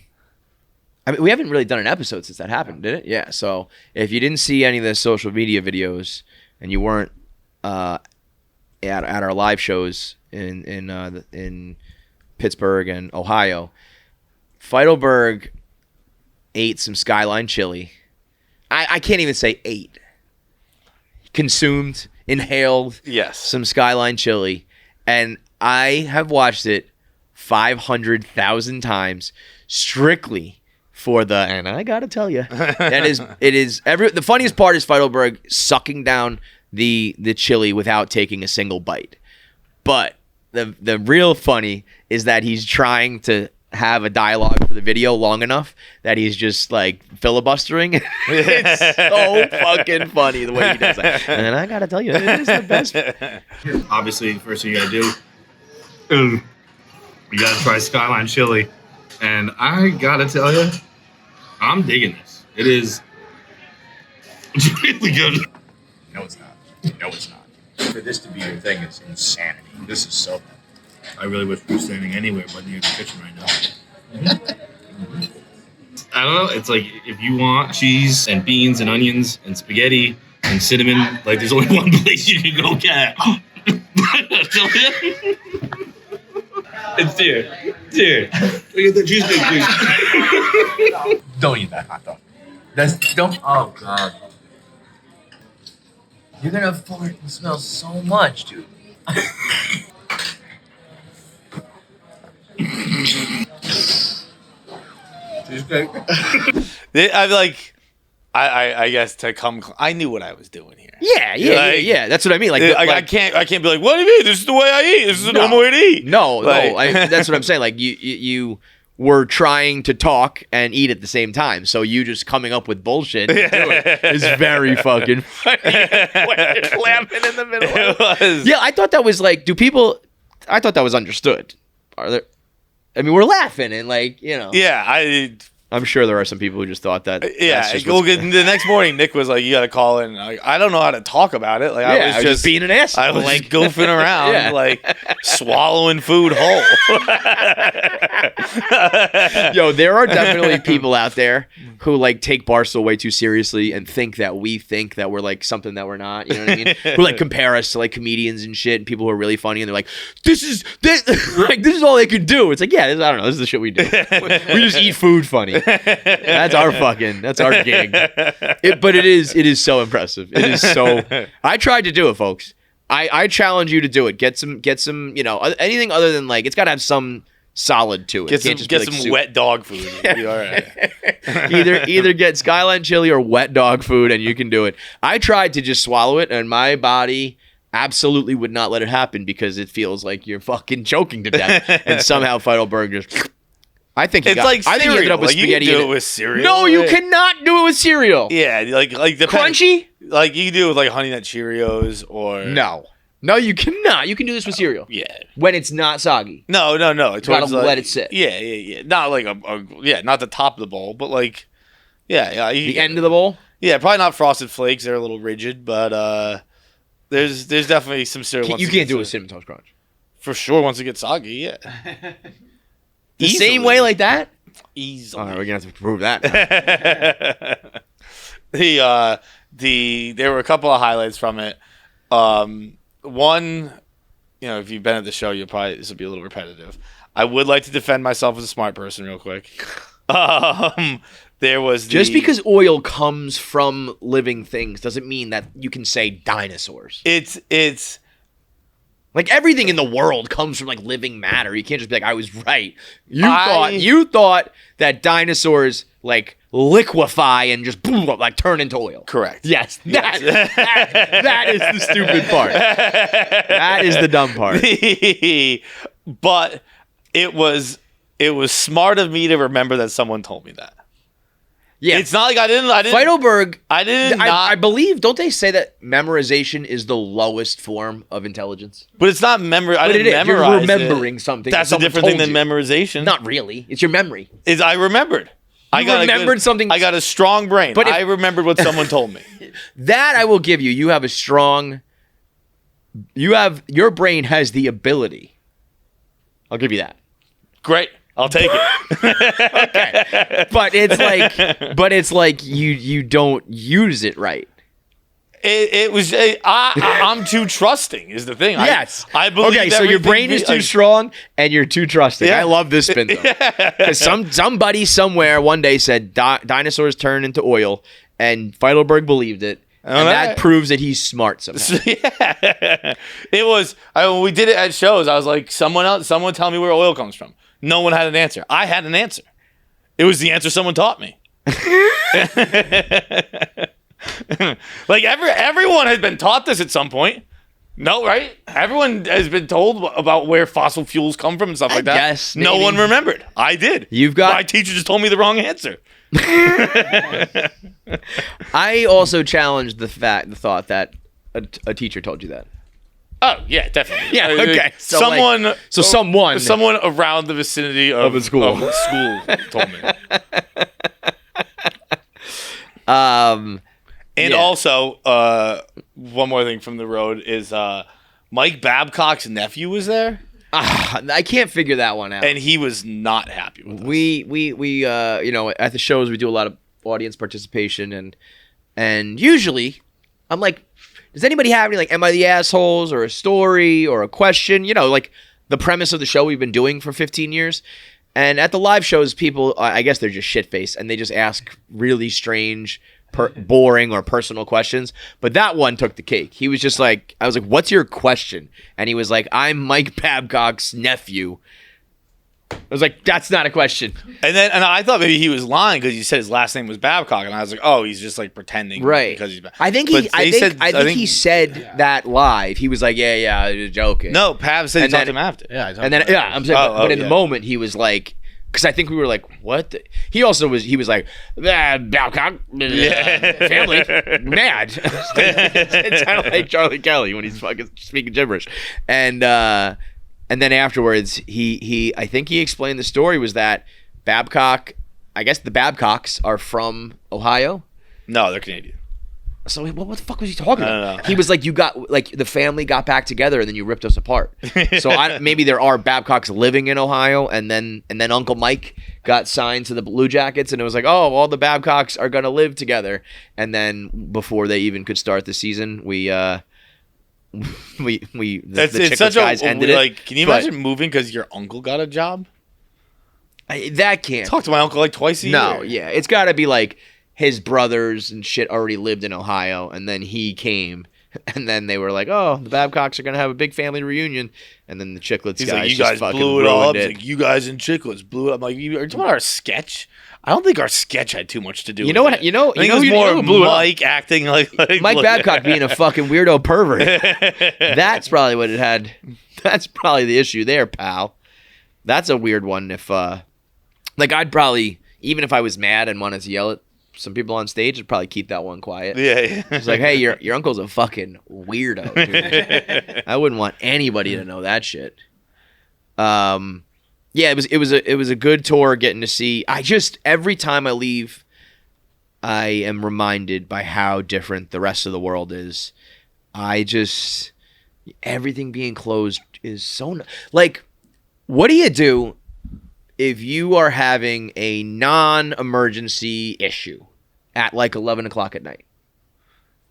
we haven't really done an episode since that happened, did it? Yeah. So if you didn't see any of the social media videos and you weren't at our live shows in Pittsburgh and Ohio, Feitelberg ate some Skyline Chili. I can't even say ate. Consumed, inhaled some Skyline Chili, and I have watched it 500,000 times strictly for and I gotta tell you, the funniest part is Feitelberg sucking down the chili without taking a single bite. But the real funny is that he's trying to have a dialogue for the video long enough that he's just like filibustering. It's so fucking funny the way he does that. And I gotta tell you, it is the best. Obviously, the first thing you gotta do is you gotta try Skyline Chili. And I gotta tell you, I'm digging this. It is really good. No, it's not. No, it's not. For this to be your thing is insanity. This is so. I really wish we were standing anywhere but near the kitchen right now. I don't know. It's like if you want cheese and beans and onions and spaghetti and cinnamon, like there's only one place you can go get. It's here. Look at the cheese steak, please. Don't eat that hot dog. Don't. Oh God. You're gonna fart and smell so much, dude. I guess to come. I knew what I was doing here. Yeah. That's what I mean. I can't be like, what do you mean? This is the way I eat. This is the normal way to eat. No. That's what I'm saying. Like you were trying to talk and eat at the same time, so you just coming up with bullshit is very fucking funny. Clapping in the middle. It was. Yeah, I thought that was like. I thought that was understood. Are there? I mean, we're laughing and like. Yeah, I'm sure there are some people who just thought that. Yeah, the next morning, Nick was like, "You got to call in." I don't know how to talk about it. Like I was just being an asshole. I was like goofing around, like swallowing food whole. Yo, there are definitely people out there who like take Barstool way too seriously and think that we're like something that we're not. You know what I mean? Who like compare us to like comedians and shit, and people who are really funny, and they're like, "This is all they can do." It's like, yeah, I don't know. This is the shit we do. We just eat food funny. That's our gig. But it is so impressive. It is so. I tried to do it, folks. I challenge you to do it. Get some. Anything other than like it's got to have some solid to it. Get some wet dog food. All right. either get Skyline Chili or wet dog food, and you can do it. I tried to just swallow it, and my body absolutely would not let it happen because it feels like you're fucking choking to death. And somehow Feitelberg just. I think it's like cereal. I think he ended up with spaghetti. You can do it with cereal. No, you cannot do it with cereal. Yeah, like the crunchy. Like you can do it with like Honey Nut Cheerios or No, you cannot. You can do this with cereal. Yeah, when it's not soggy. No. You gotta let it sit. Yeah. Not like not the top of the bowl, but like the end of the bowl. Yeah, probably not Frosted Flakes. They're a little rigid, but there's definitely some cereal. You can't do it with Cinnamon Toast Crunch for sure. Once it gets soggy, yeah. The same way like that? Easily. All right, we're gonna have to prove that. There were a couple of highlights from it. One, if you've been at the show, this will be a little repetitive. I would like to defend myself as a smart person real quick. There was just because oil comes from living things doesn't mean that you can say dinosaurs. It's like everything in the world comes from like living matter. You can't just be like, I was right. You thought that dinosaurs like liquefy and just boom, like turn into oil. Correct. Yes. That is the stupid part. That is the dumb part. But it was smart of me to remember that someone told me that. Yeah, it's not like I didn't. Feitelberg. I believe. Don't they say that memorization is the lowest form of intelligence? But it's not memory. I didn't memorize. You're remembering something. That's a different thing than memorization. Not really. It's your memory. I remembered. I remembered something. I got a strong brain. But I remembered what someone told me. That I will give you. You have a strong. Your brain has the ability. I'll give you that. Great. I'll take it. Okay. But it's like you don't use it right. I'm too trusting is the thing. Yes. I believe. Okay, so your brain is too strong and you're too trusting. Yeah. I love this spin though. Because somebody somewhere one day said dinosaurs turn into oil, and Feitelberg believed it. And that proves that he's smart somehow. Yeah. It was. When we did it at shows, I was like, someone tell me where oil comes from. No one had an answer. I had an answer. It was the answer someone taught me. Like everyone has been taught this at some point. No, right? Everyone has been told about where fossil fuels come from and stuff like that. Yes. No one remembered. I did. My teacher just told me the wrong answer. I also challenged the thought that a teacher told you that. Oh, yeah, definitely. Yeah, okay. Someone around the vicinity of a school. Told me. Also, one more thing from the road is Mike Babcock's nephew was there. I can't figure that one out. And he was not happy with us. We at the shows we do a lot of audience participation and usually I'm like, does anybody have any like Am I the Assholes or a story or a question? Like the premise of the show we've been doing for 15 years. And at the live shows, people, I guess they're just shit-faced and they just ask really strange, boring or personal questions. But that one took the cake. He was just like, I was like, what's your question? And he was like, I'm Mike Babcock's nephew. I was like, that's not a question. And I thought maybe he was lying because he said his last name was Babcock, and I was like, oh, he's just like pretending, right? Because he's. I think he said that live. He was like, yeah, I was joking. No, Pab said he talked to him after. Yeah, I'm saying, but in the moment he was like, because I think we were like, what? He also was. He was like, Babcock, family, mad. It sounded like Charlie Kelly when he's fucking speaking gibberish, and then afterwards, I think he explained the story was that Babcock I guess the Babcocks are from Ohio. No, they're Canadian. So what the fuck was he talking about? I don't know. He was like, you got like the family got back together and then you ripped us apart. So maybe there are Babcocks living in Ohio, and then Uncle Mike got signed to the Blue Jackets, and it was like, oh, all the Babcocks are gonna live together. And then before they even could start the season, the It's such guys a ended it. like. Can you imagine moving because your uncle got a job? That can't. Talk to my uncle like twice a year. No, yeah, it's got to be like his brothers and shit already lived in Ohio, and then he came, and then they were like, "Oh, the Babcocks are gonna have a big family reunion," and then the Chicklets He's guys like, you just guys fucking blew it all up. ruined He's like, you guys and Chicklets blew it up. I'm like, are you talking about our sketch? I don't think our sketch had too much to do. You know with what? It. You know. I think You know it was who more blew it up? Mike acting like Mike Babcock being a fucking weirdo pervert. That's probably what it had. That's probably the issue there, pal. That's a weird one. If like I'd probably, even if I was mad and wanted to yell at some people on stage, I'd probably keep that one quiet. Yeah. It's like, hey, your uncle's a fucking weirdo, dude. I wouldn't want anybody to know that shit. Yeah, it was a good tour getting to see. Every time I leave, I am reminded by how different the rest of the world is. Everything being closed is so like, what do you do if you are having a non-emergency issue at like 11 o'clock at night?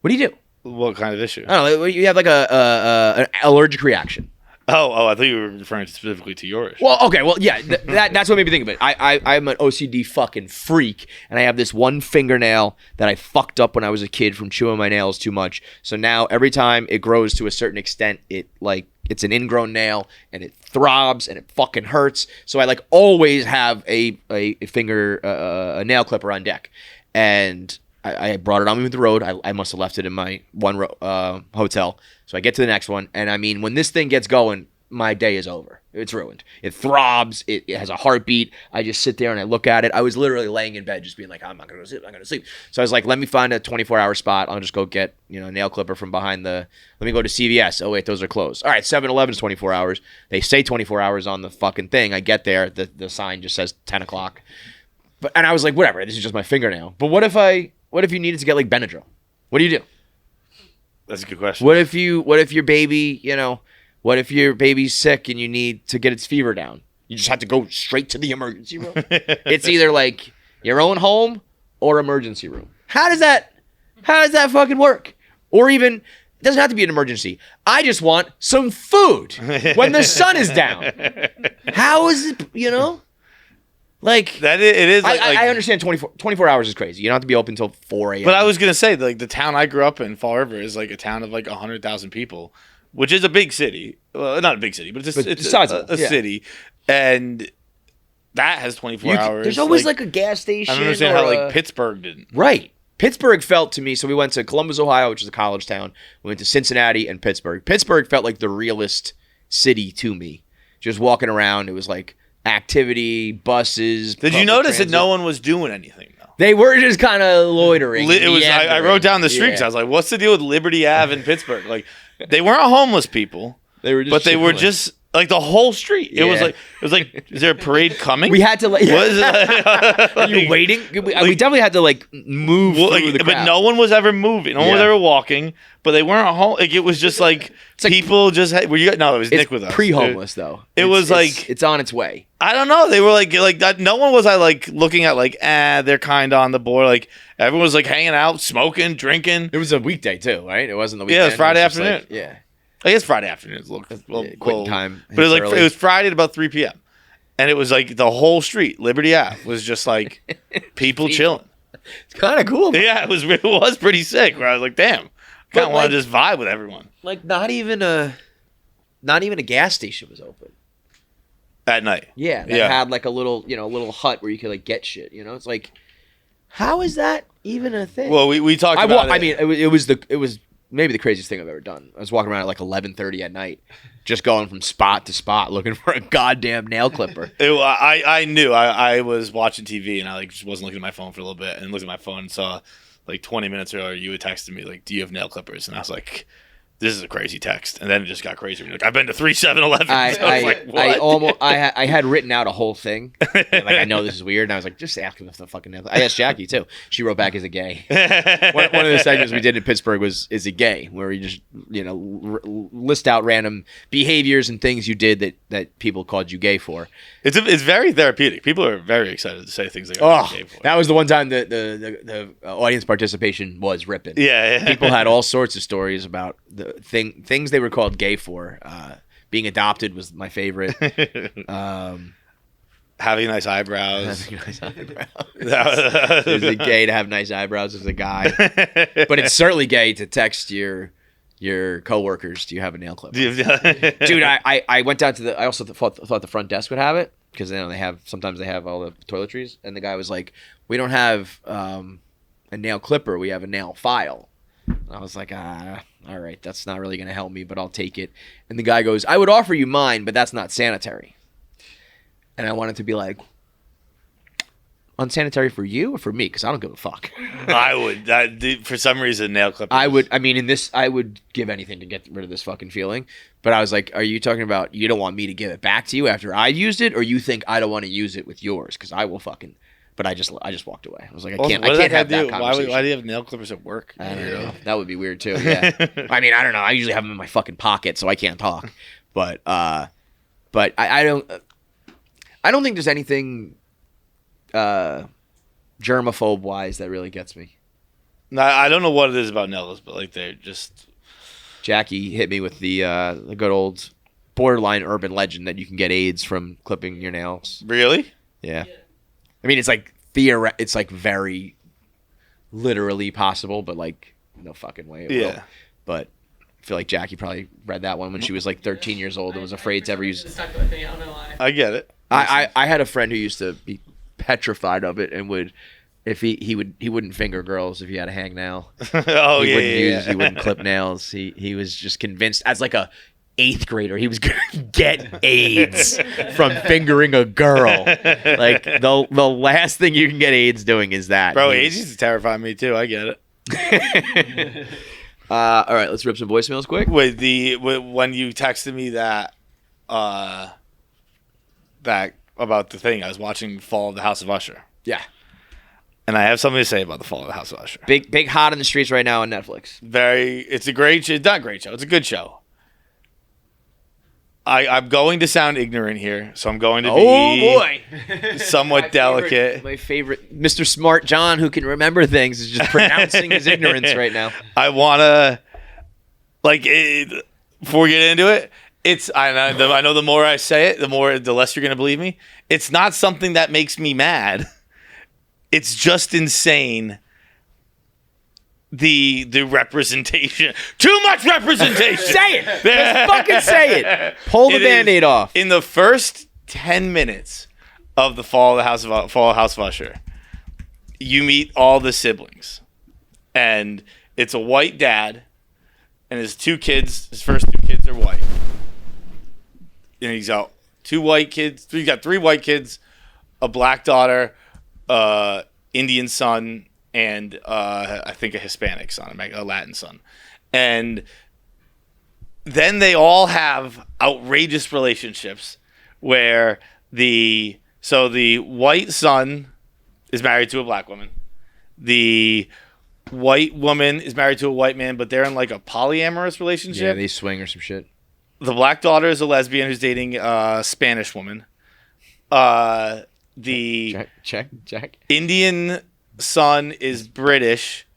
What do you do? What kind of issue? I don't know. You have like an allergic reaction. Oh, I thought you were referring specifically to yours. Well, okay, well, yeah, that's what made me think of it. I'm an OCD fucking freak, and I have this one fingernail that I fucked up when I was a kid from chewing my nails too much. So now every time it grows to a certain extent, it's an ingrown nail, and it throbs, and it fucking hurts. So I like always have a nail clipper on deck, and I brought it on me with the road. I must have left it in my one hotel. So I get to the next one, and I mean, when this thing gets going, my day is over. It's ruined. It throbs. It has a heartbeat. I just sit there and I look at it. I was literally laying in bed just being like, I'm not going to sleep. I'm going to sleep. So I was like, let me find a 24-hour spot. I'll just go get a nail clipper from behind let me go to CVS. Oh, wait, those are closed. All right, 7-Eleven's 24 hours. They say 24 hours on the fucking thing. I get there. The sign just says 10 o'clock. And I was like, whatever. This is just my fingernail. But what if you needed to get like Benadryl? What do you do? That's a good question. What if your baby, what if your baby's sick and you need to get its fever down? You just have to go straight to the emergency room. It's either like your own home or emergency room. How does that fucking work? Or even, it doesn't have to be an emergency. I just want some food when the sun is down. How is it, Like that it is. I understand 24 hours is crazy. You don't have to be open until 4 a.m. But I was gonna say, like, the town I grew up in, Fall River, is like a town of like 100,000 people, which is a big city. Well, not a big city, but it's a city, and that has 24 hours. There's always like a gas station. I don't understand how like Pittsburgh didn't. Right. Pittsburgh felt to me, so we went to Columbus, Ohio, which is a college town. We went to Cincinnati and Pittsburgh. Pittsburgh felt like the realest city to me. Just walking around, it was like activity, buses. Did you notice that no one was doing anything though? They were just kind of loitering. It was. I wrote down the streets. Yeah. I was like, "What's the deal with Liberty Ave in Pittsburgh?" Like, they weren't homeless people. They were just, but they were just like the whole street. It was like, is there a parade coming? We had to like. What is it? Are you waiting? We definitely had to like move through the crowd. But no one was ever moving. No one was ever walking. But they weren't home. Like, it was just like people just had. No, it was Nick with us. Pre-homeless though. It's on its way. I don't know. They were like that. No one was like looking at like they're kind of on the board. Like everyone was like hanging out, smoking, drinking. It was a weekday too, right? It wasn't the weekend. Yeah, it was Friday afternoon. Like, I guess Friday afternoons look quitting time. But it was Friday at about 3 p.m. And it was like the whole street, Liberty Ave, was just like people chilling. It's kind of cool. Yeah, it was pretty sick. Where I was like, damn, I kind of want to just vibe with everyone. Like not even a gas station was open at night. Yeah, that had like a little hut where you could like get shit. It's like, how is that even a thing? Well, we talked about it. I mean, it was maybe the craziest thing I've ever done. I was walking around at like 11:30 at night, just going from spot to spot looking for a goddamn nail clipper. I knew I was watching TV and I like just wasn't looking at my phone for a little bit and looked at my phone and saw like 20 minutes earlier you had texted me like, do you have nail clippers? And I was like, this is a crazy text. And then it just got crazy. Like, I've been to 3 7-Elevens. I had written out a whole thing. Like, I know this is weird. And I was like, just ask him if the fucking nail. I asked Jackie too. She wrote back, is it gay? One of the segments we did in Pittsburgh was, is it gay? Where you just, list out random behaviors and things you did that people called you gay for. It's very therapeutic. People are very excited to say things they got gay for. That was the one time the audience participation was ripping. Yeah. People had all sorts of stories about the things they were called gay for. Being adopted was my favorite. Having nice eyebrows. Is it gay to have nice eyebrows as a guy? But it's certainly gay to text your coworkers, do you have a nail clipper? Dude, I went down to I also thought the front desk would have it, because sometimes they have all the toiletries, and the guy was like, we don't have a nail clipper, we have a nail file. And I was like, all right, that's not really going to help me, but I'll take it. And the guy goes, I would offer you mine, but that's not sanitary. And I wanted to be like, unsanitary for you or for me? Because I don't give a fuck. I would. For some reason, nail clippers. I would give anything to get rid of this fucking feeling. But I was like, are you talking about you don't want me to give it back to you after I used it, or you think I don't want to use it with yours? Because I will fucking. But I just walked away. I was like, I can't have that conversation. Why do you have nail clippers at work? I don't know. That would be weird too. Yeah. I mean, I don't know. I usually have them in my fucking pocket, so I can't talk. But I don't think there's anything germaphobe wise that really gets me. No, I don't know what it is about nails, but like they're just. Jackie hit me with the good old borderline urban legend that you can get AIDS from clipping your nails. Really? Yeah. I mean, it's like it's like very literally possible, but like no fucking way it will. But I feel like Jackie probably read that one when she was like 13 years old and was afraid to ever use it. Stuck with me, I don't know why. I get it. I had a friend who used to be petrified of it and would, if he wouldn't finger girls if he had a hangnail. He wouldn't clip nails. He was just convinced as like a 8th grader he was gonna get AIDS from fingering a girl. Like the last thing you can get AIDS doing is that. Bro, AIDS used to terrify me too. I get it. All right, let's rip some voicemails quick. When you texted me that about the thing, I was watching Fall of the House of Usher. Yeah. And I have something to say about the Fall of the House of Usher. Big hot in the streets right now on Netflix. It's a great show. It's not a great show. It's a good show. I'm going to sound ignorant here, so I'm going to be somewhat delicate. My favorite, Mr. Smart John, who can remember things, is just pronouncing his ignorance right now. I want to, before we get into it, I know the more I say it, the less you're going to believe me. It's not something that makes me mad. It's just insane. The representation. Too much representation. Say it. Just fucking say it. Pull the Band-Aid off. In the first 10 minutes of the Fall of House of Usher, you meet all the siblings. And it's a white dad and his 2 kids, his first 2 kids are white. And he's got 2 white kids. He's got 3 white kids, a black daughter, Indian son, and I think a Hispanic son, a Latin son. And then they all have outrageous relationships where the white son is married to a black woman. The white woman is married to a white man, but they're in like a polyamorous relationship. Yeah, they swing or some shit. The black daughter is a lesbian who's dating a Spanish woman. The Check. Indian son is British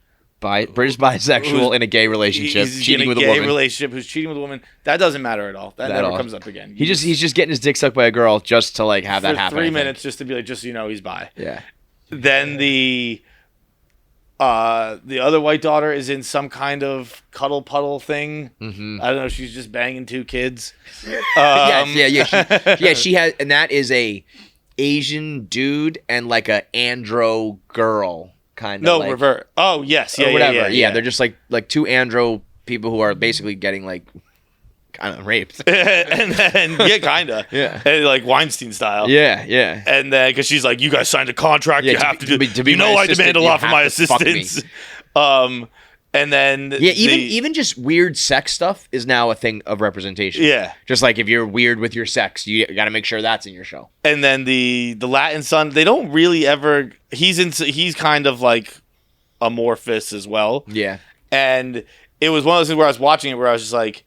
bisexual in a gay relationship, cheating with a woman. Who's cheating with a woman. That doesn't matter at all. That never comes up again. He's just getting his dick sucked by a girl just to like have that happen. 3 minutes just to be like, just so you know, he's bi. Yeah. Then the other white daughter is in some kind of cuddle puddle thing. Mm-hmm. I don't know. She's just banging 2 kids. She has, and that is a Asian dude and like a andro girl kind of. No, like, revert. Oh yes, yeah, whatever. Yeah, they're just like 2 andro people who are basically getting like kind of raped. and kind of. Yeah. And, like Weinstein style. Yeah. And then because she's like, you guys signed a contract, you have to do. To be you know, I demand a lot from my assistants. And then even just weird sex stuff is now a thing of representation. Yeah. Just like if you're weird with your sex, you got to make sure that's in your show. And then the Latin son, they don't really ever. He's kind of like amorphous as well. Yeah. And it was one of those things where I was watching it where I was just like,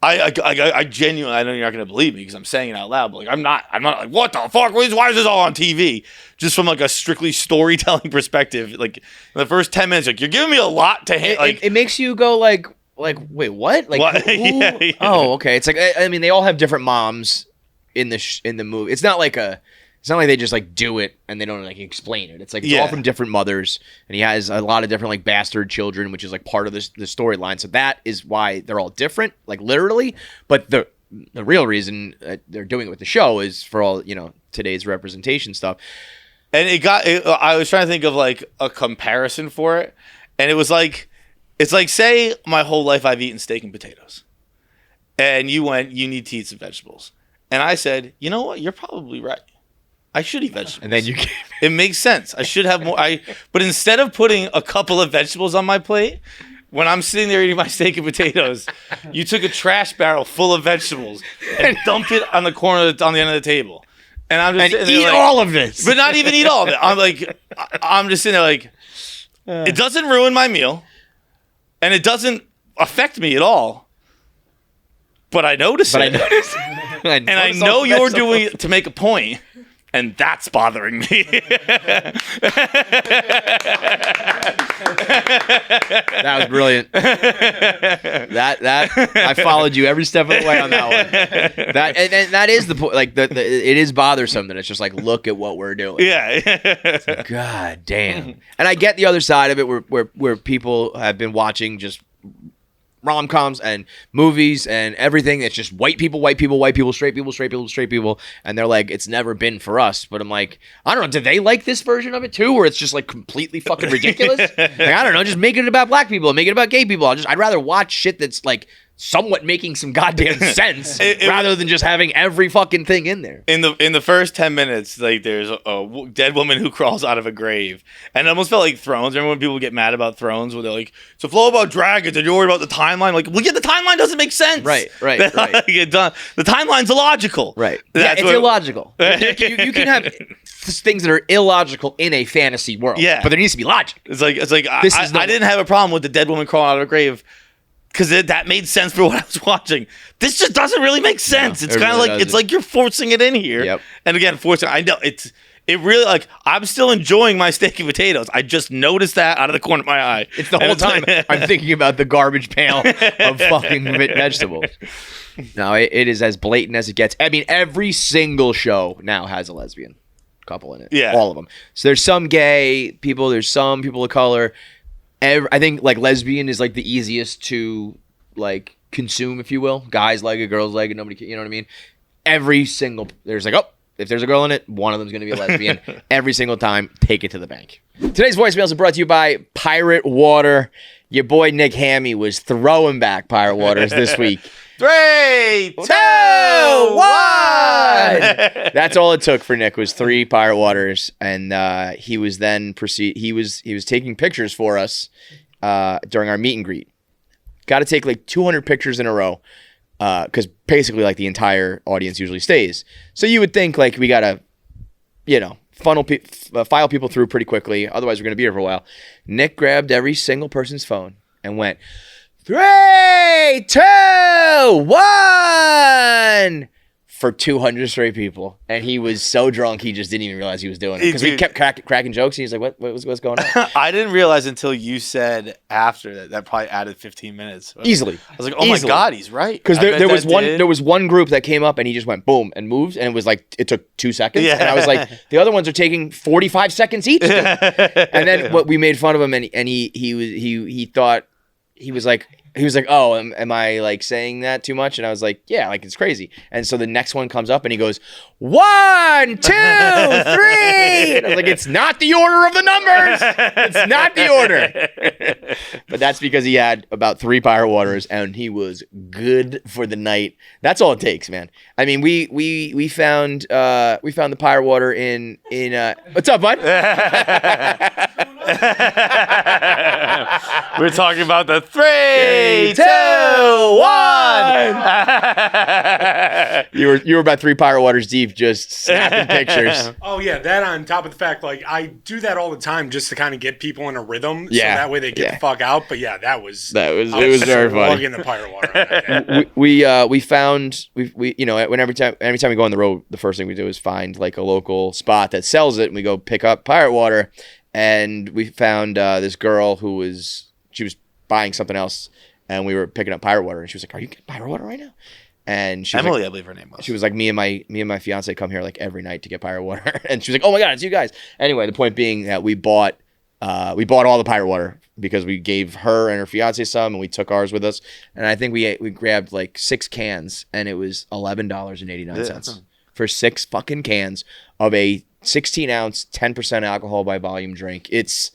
I genuinely, I know you're not going to believe me because I'm saying it out loud, but like I'm not like, what the fuck? Why is this all on TV? Just from like a strictly storytelling perspective, like in the first 10 minutes, like you're giving me a lot to hit. Like it makes you go like wait, what? Like what? Who? Yeah. Oh, okay. It's like I mean, they all have different moms in the movie. It's not like they just like do it and they don't like explain it. It's like it's all from different mothers, and he has a lot of different like bastard children, which is like part of the storyline. So that is why they're all different, like literally. But the real reason they're doing it with the show is for all today's representation stuff. And I was trying to think of like a comparison for it, and it was like, it's like, say my whole life I've eaten steak and potatoes, and you need to eat some vegetables, and I said, you know what, you're probably right. I should eat vegetables. And then it makes sense. I should have more. But instead of putting a couple of vegetables on my plate, when I'm sitting there eating my steak and potatoes, you took a trash barrel full of vegetables and dumped it on the corner on the end of the table. And I'm just sitting there eat like, all of this. But not even eat all of it. I'm just sitting there like, it doesn't ruin my meal, and it doesn't affect me at all. But I notice it. And I know you're doing it to make a point. And that's bothering me. That was brilliant. That I followed you every step of the way on that one. And that is the point. Like it is bothersome that it's just like, look at what we're doing. Yeah. God damn. And I get the other side of it, where people have been watching just rom-coms and movies and everything. It's just white people, straight people, and they're like, it's never been for us. But I'm like, I don't know, do they like this version of it too, where it's just like completely fucking ridiculous? Like, I don't know, just make it about black people, make it about gay people. I'd rather watch shit that's like somewhat making some goddamn sense rather than just having every fucking thing in there. In the first 10 minutes, like there's a dead woman who crawls out of a grave, and it almost felt like Thrones. Remember when people get mad about Thrones, where they're like, "It's a flow about dragons, and you're worried about the timeline." Like, well, yeah, the timeline doesn't make sense. Right. The timeline's illogical. Right. That's it's illogical. You can have things that are illogical in a fantasy world. Yeah. But there needs to be logic. It's like I didn't have a problem with the dead woman crawling out of a grave, because that made sense for what I was watching. This just doesn't really make sense. No, it's kind of really like it's like you're forcing it in here. Yep. And again, I know it really, like, I'm still enjoying my steak and potatoes. I just noticed that out of the corner of my eye. It's the whole time I'm thinking about the garbage pail of fucking vegetables. No, it is as blatant as it gets. I mean, every single show now has a lesbian couple in it. Yeah. All of them. So there's some gay people. There's some people of color. I think like lesbian is like the easiest to like consume, if you will. Guys like it, girls like it. Nobody, you know what I mean? There's like, if there's a girl in it, one of them's going to be a lesbian. Every single time, take it to the bank. Today's voicemails are brought to you by Pirate Water. Your boy Nick Hammy was throwing back Pirate Waters this week. 3, 2, 1. That's all it took for Nick was 3 Pirate Waters, and he was then he was taking pictures for us during our meet and greet. Got to take like 200 pictures in a row because basically like the entire audience usually stays. So you would think like we gotta, file people through pretty quickly. Otherwise we're gonna be here for a while. Nick grabbed every single person's phone and went 3, 2, 1 for 200 straight people, and he was so drunk he just didn't even realize he was doing it because we kept cracking jokes. And he's like, "What's going on?" I didn't realize until you said after that probably added 15 minutes easily. I was like, "Oh my god, he's right." Because there was one group that came up and he just went boom and moved, and it was like it took 2 seconds, and I was like, the other ones are taking 45 seconds each. And then what we made fun of him, and he thought he was like, oh, am I like saying that too much? And I was like, yeah, like it's crazy. And so the next one comes up and he goes, 1, 2, 3. And I was like, it's not the order of the numbers. It's not the order. But that's because he had about 3 Pirate Waters and he was good for the night. That's all it takes, man. I mean, we found the Pirate Water in what's up, bud? We're talking about the 3, 2, 1. You were about 3 pirate waters deep, just snapping pictures. Oh yeah, that on top of the fact, like I do that all the time just to kind of get people in a rhythm, so Yeah, that way they get yeah. the fuck out. But yeah, it was very funny. Slugging the pirate water. On that day. We found you know, every time we go on the road, the first thing we do is find like a local spot that sells it, and we go pick up pirate water. And we found this girl who was buying something else, and we were picking up pirate water, and she was like, "Are you getting pirate water right now?" And she was Emily, like, I believe her name was. she was like, me and my fiance come here like every night to get pirate water, and she was like, "Oh my god, it's you guys!" Anyway, the point being that we bought all the pirate water because we gave her and her fiance some, and we took ours with us, and I think we grabbed like 6 cans, and it was $11.89 for 6 fucking cans of a 16-ounce, 10% alcohol by volume drink. It's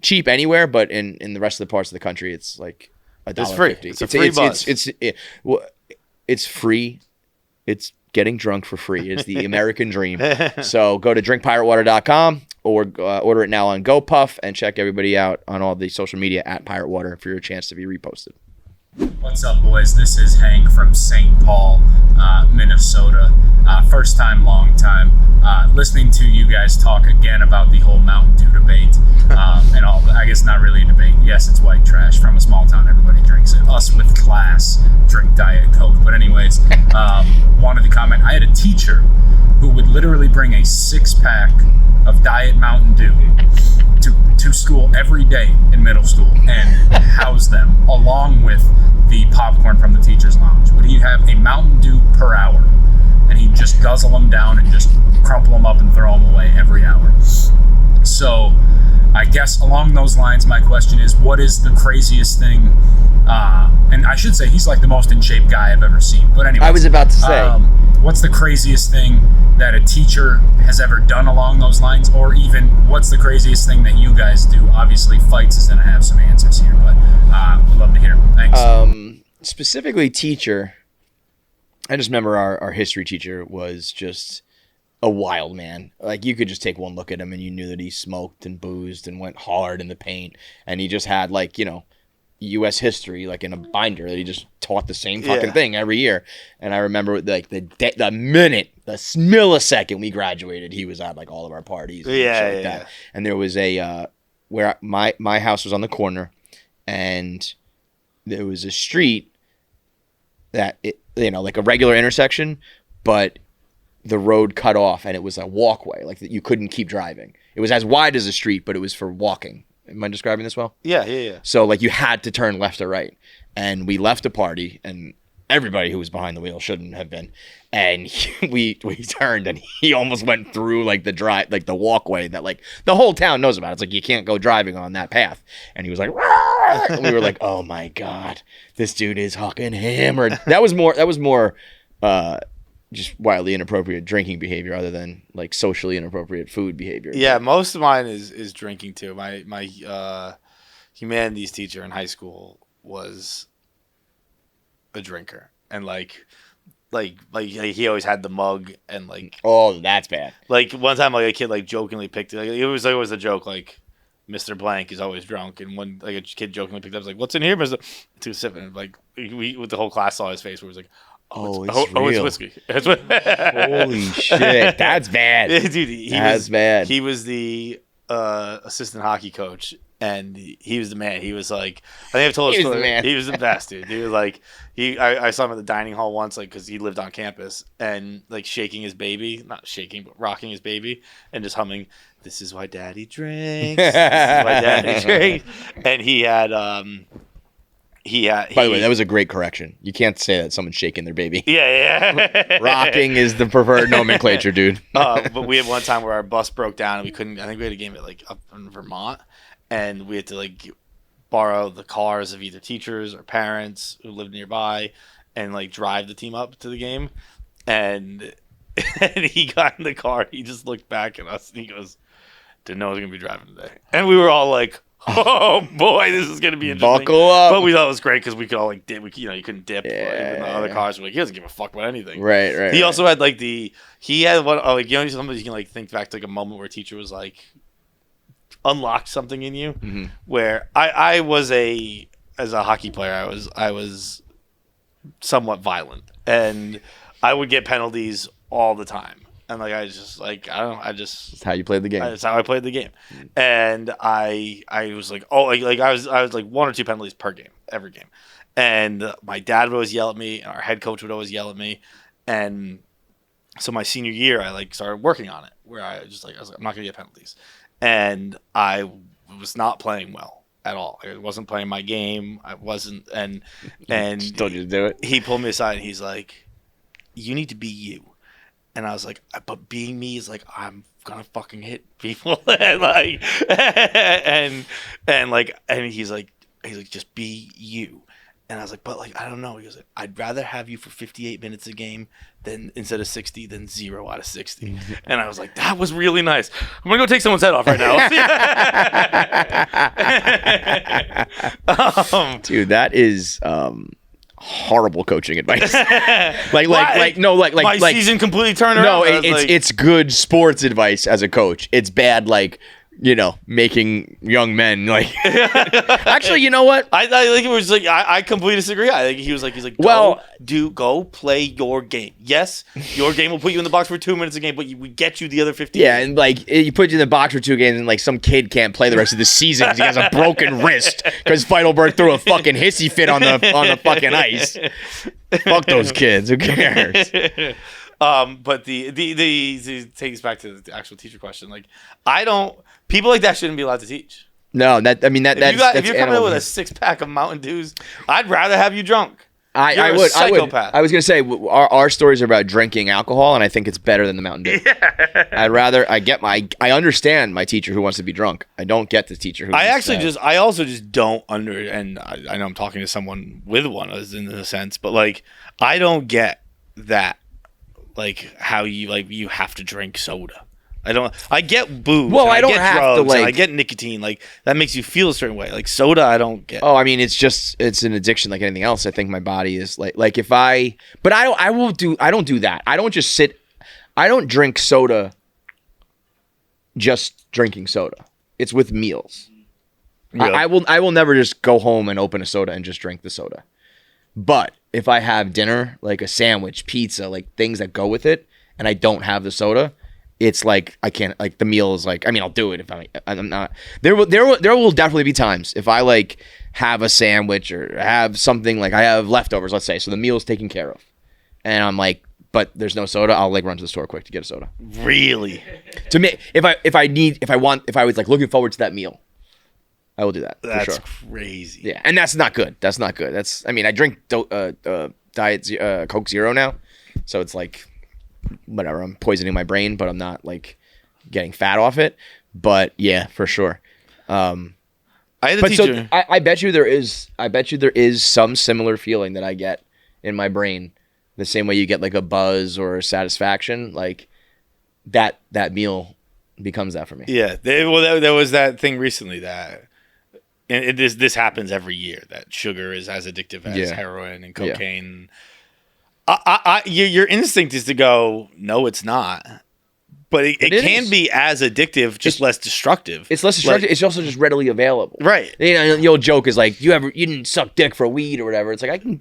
cheap anywhere, but in the rest of the parts of the country, it's like $1.50. It's free. It's a free buzz. It's free. It's getting drunk for free. It's the American dream. So go to drinkpiratewater.com or order it now on GoPuff and check everybody out on all the social media at Pirate Water for your chance to be reposted. What's up, boys? This is Hank from St. Paul, Minnesota. First time, long time. Listening to you guys talk again about the whole Mountain Dew debate and all. I guess not really a debate. Yes, it's white trash. From a small town, everybody drinks it. Us with class drink Diet Coke. But anyways, wanted to comment. I had a teacher who would literally bring a 6-pack of Diet Mountain Dew to school every day in middle school and house them along with the popcorn from the teacher's lounge. But he'd have a Mountain Dew per hour, and he'd just guzzle them down and just crumple them up and throw them away every hour. So I guess along those lines, my question is, what is the craziest thing? And I should say he's like the most in shape guy I've ever seen. But anyway, I was about to say. What's the craziest thing that a teacher has ever done along those lines? Or even what's the craziest thing that you guys do? Obviously, Fights is going to have some answers here, but we'd love to hear. Thanks. Specifically teacher, I just remember our history teacher was just a wild man. Like, you could just take one look at him and you knew that he smoked and boozed and went hard in the paint. And he just had, like, you know, U.S. history, like in a binder, that he just taught the same fucking thing every year. And I remember, like, the millisecond we graduated, he was at like all of our parties. And shit like that. And there was where my house was on the corner, and there was a street that like a regular intersection, but the road cut off, and it was a walkway, like that you couldn't keep driving. It was as wide as a street, but it was for walking. Am I describing this well? Yeah. So, like, you had to turn left or right. And we left a party, and everybody who was behind the wheel shouldn't have been. And we turned, and he almost went through, like, the walkway that, like, the whole town knows about. It's like, you can't go driving on that path. And he was like, "Rah!" And we were like, oh my God, this dude is fucking hammered. That was more just wildly inappropriate drinking behavior, other than like socially inappropriate food behavior. Yeah, most of mine is drinking too. My humanities teacher in high school was a drinker, and like he always had the mug, and like, oh, that's bad. Like, one time, like, a kid like jokingly picked it. Like, it was always a joke, like, Mr. Blank is always drunk, and one, like, a kid jokingly picked it up, was like, "What's in here, Mr.?" Took a sip, and like we with the whole class saw his face, where he was like, it's whiskey. Holy shit, that's bad. Dude, that's bad. He was the assistant hockey coach, and he was the man. He was like, I think I've told a story. He was the best, dude. He was like, I saw him at the dining hall once, like, because he lived on campus, and like shaking his baby, not shaking, but rocking his baby, and just humming, "This is why Daddy drinks. This is why Daddy drinks." And he had By the way, that was a great correction. You can't say that someone's shaking their baby. Yeah. Rocking is the preferred nomenclature, dude. But we had one time where our bus broke down, and we couldn't. I think we had a game at like up in Vermont, and we had to like borrow the cars of either teachers or parents who lived nearby, and like drive the team up to the game. And he got in the car. He just looked back at us, and he goes, "Didn't know I was gonna be driving today." And we were all like, "Oh boy, this is gonna be interesting." Buckle up. But we thought it was great because we could all like dip. You couldn't dip. Yeah. Like, the other cars were like, he doesn't give a fuck about anything. Right. He also had like he had one, like, sometimes you can like think back to like a moment where a teacher was like unlocked something in you where I was as a hockey player, I was somewhat violent, and I would get penalties all the time. And like That's how you played the game. That's how I played the game. And I was like, I was like 1 or 2 penalties per game, every game. And my dad would always yell at me, and our head coach would always yell at me. And so my senior year, I like started working on it, where I was like, I'm not gonna get penalties. And I was not playing well at all. I wasn't playing my game. I wasn't, and Just told you to do it. He pulled me aside and he's like, "You need to be you." And I was like, "But being me is like I'm gonna fucking hit people." and like, and he's like, "Just be you." And I was like, "But like I don't know." He goes, "I'd rather have you for 58 minutes a game than instead of 60 than 0 out of 60." And I was like, "That was really nice. I'm gonna go take someone's head off right now." Dude, that is horrible coaching advice. My season completely turned around. No, it's good sports advice as a coach. It's bad, making young men like. Actually, you know what? I think it was like I completely disagree. I think he's like, go play your game. Yes, your game will put you in the box for 2 minutes a game, but we get you the other 15. Yeah, and you put you in the box for 2 games, and like some kid can't play the rest of the season because he has a broken wrist because Feitelberg threw a fucking hissy fit on the fucking ice. Fuck those kids. Who cares? But the takes back to the actual teacher question. Like, people like that shouldn't be allowed to teach. No, if you're coming in with a 6-pack of Mountain Dews, I'd rather have you drunk. I would. I was gonna say our stories are about drinking alcohol, and I think it's better than the Mountain Dew. Yeah. I understand my teacher who wants to be drunk. I don't get the teacher who. I also just don't and I know I'm talking to someone with one in a sense, but like I don't get that. Like how you have to drink soda. I get booze. Well, I don't have drugs, to and I get nicotine. Like that makes you feel a certain way. Like soda, I don't get. Oh, I mean, it's an addiction like anything else. I think my body is but I don't do that. I don't just sit. I don't drink soda. Just drinking soda. It's with meals. Yeah. I will never just go home and open a soda and just drink the soda. But if I have dinner, like a sandwich, pizza, like things that go with it, and I don't have the soda, it's like I can't. Like the meal is like. I mean, I'll do it if I'm not. There will definitely be times if I like have a sandwich or have something like I have leftovers. Let's say so the meal's taken care of, and I'm like, but there's no soda. I'll like run to the store quick to get a soda. Really? To me, if I was like looking forward to that meal, I will do that. That's for sure. crazy. Yeah, and that's not good. I mean, I drink Diet Coke Zero now, so it's like whatever. I'm poisoning my brain, but I'm not like getting fat off it. But yeah, for sure. I had a teacher. So I bet you there is some similar feeling that I get in my brain, the same way you get like a buzz or a satisfaction. Like that meal becomes that for me. Yeah, there was that thing recently that. And this happens every year, that sugar is as addictive as heroin and cocaine. Yeah. Your instinct is to go, no, it's not. But it can be as addictive, just less destructive. It's less destructive. It's also just readily available. Right. You know, the old joke is like, you didn't suck dick for weed or whatever. It's like I can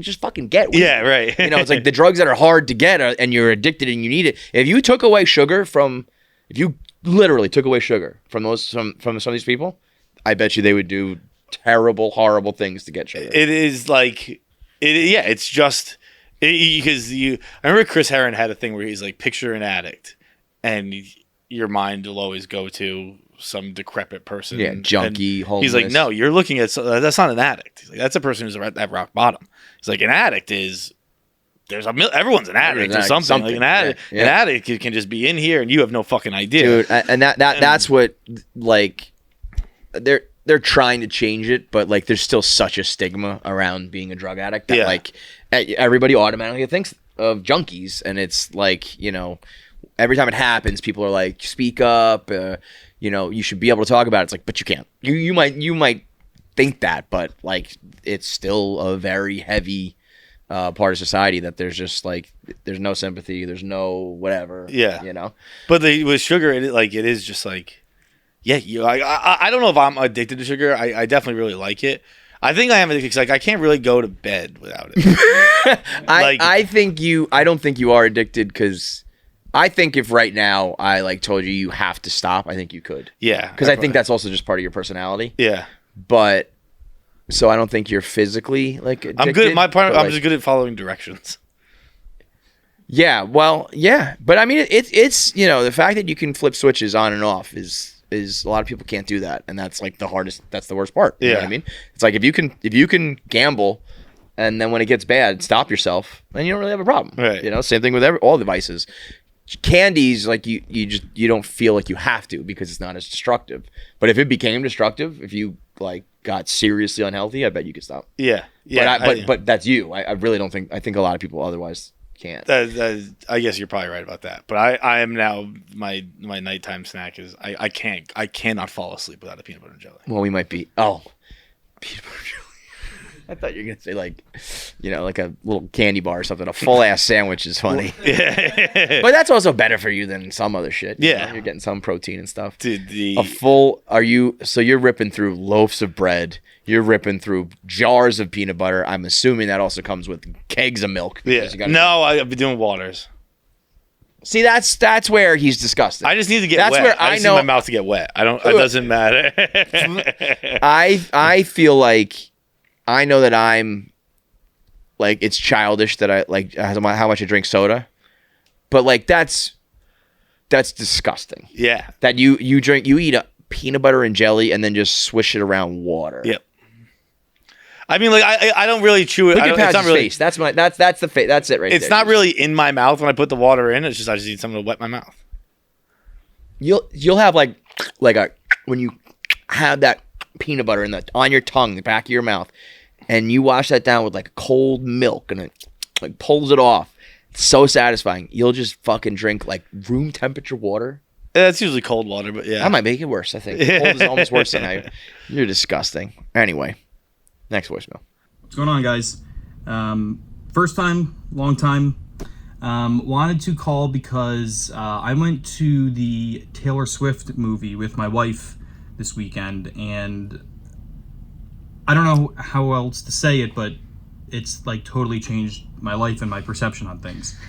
just fucking get weed. Yeah, right. You know, it's like the drugs that are hard to get and you're addicted and you need it. If you took away sugar if you literally took away sugar from some of these people, I bet you they would do terrible, horrible things to get sugar. It is like, it's just because I remember Chris Herron had a thing where he's like, picture an addict, and your mind will always go to some decrepit person. Yeah, junkie, homeless. He's like, no, you're looking at that's not an addict. He's like, that's a person who's at rock bottom. He's like, an addict is. Everyone's an addict or something. Like an addict can just be in here and you have no fucking idea. Dude, and that's what like. They're trying to change it, but like there's still such a stigma around being a drug addict that like everybody automatically thinks of junkies, and it's every time it happens, people are like, speak up, you should be able to talk about it. It's like, but you can't. You might think that, but like it's still a very heavy part of society that there's just like there's no sympathy, there's no whatever. Yeah, But with sugar, it is just like. Yeah, I don't know if I'm addicted to sugar. I definitely really like it. I think I am addicted because like I can't really go to bed without it. I don't think you are addicted because I think if right now I like told you have to stop, I think you could. Yeah, because I think that's also just part of your personality. Yeah, but so I don't think you're physically like addicted. I'm good at my part. I'm like, just good at following directions. Yeah, well, yeah, but I mean it's the fact that you can flip switches on and off is a lot of people can't do that, and that's like the hardest. That's the worst part. You know what I mean? It's like if you can gamble, and then when it gets bad, stop yourself, then you don't really have a problem. Right. Same thing with all the vices. Candies, like you don't feel like you have to because it's not as destructive. But if it became destructive, if you like got seriously unhealthy, I bet you could stop. Yeah. But that's you. I really don't think. I think a lot of people otherwise can't. I guess you're probably right about that. But I am now my nighttime snack is I cannot fall asleep without a peanut butter and jelly. Well, we might be. Oh, peanut butter and jelly. I thought you were gonna say like a little candy bar or something. A full ass sandwich is funny. Yeah. But that's also better for you than some other shit. Yeah. You're getting some protein and stuff. Dude, you're ripping through loaves of bread. You're ripping through jars of peanut butter. I'm assuming that also comes with kegs of milk. Yeah. No, I've been doing waters. See, that's where he's disgusting. I just need to get that's wet. Where I just need my mouth to get wet. It doesn't matter. I feel like I know that I'm like it's childish that I like how much I drink soda, but like that's disgusting. Yeah. That you eat a peanut butter and jelly and then just swish it around water. Yep. I mean, like I don't really chew it. Look at it's not really, face. That's the face. That's it right it's there. not really in my mouth when I put the water in. It's just I just need something to wet my mouth. You'll have like when you have that peanut butter on your tongue, the back of your mouth, and you wash that down with like cold milk and it like pulls it off. It's so satisfying. You'll just fucking drink like room temperature water. That's usually cold water, but yeah. I might make it worse, I think. Cold is almost worse than I. You're disgusting. Anyway, next voicemail. What's going on, guys? First time, long time. Wanted to call because I went to the Taylor Swift movie with my wife this weekend, and I don't know how else to say it, but it's like totally changed my life and my perception on things.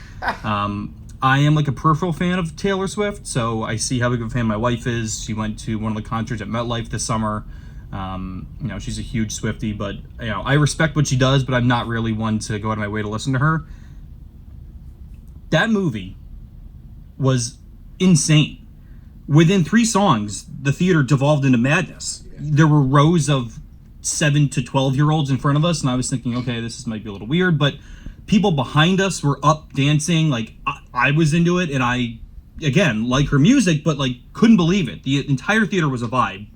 I am like a peripheral fan of Taylor Swift, so I see how big of a fan my wife is. She went to one of the concerts at MetLife this summer. She's a huge Swiftie, but I respect what she does, but I'm not really one to go out of my way to listen to her. That movie was insane. Within 3 songs, the theater devolved into madness. There were rows of 7 to 12-year-olds in front of us, and I was thinking, okay, this might be a little weird, but people behind us were up dancing. Like, I was into it, and I, again, like her music, but like couldn't believe it. The entire theater was a vibe.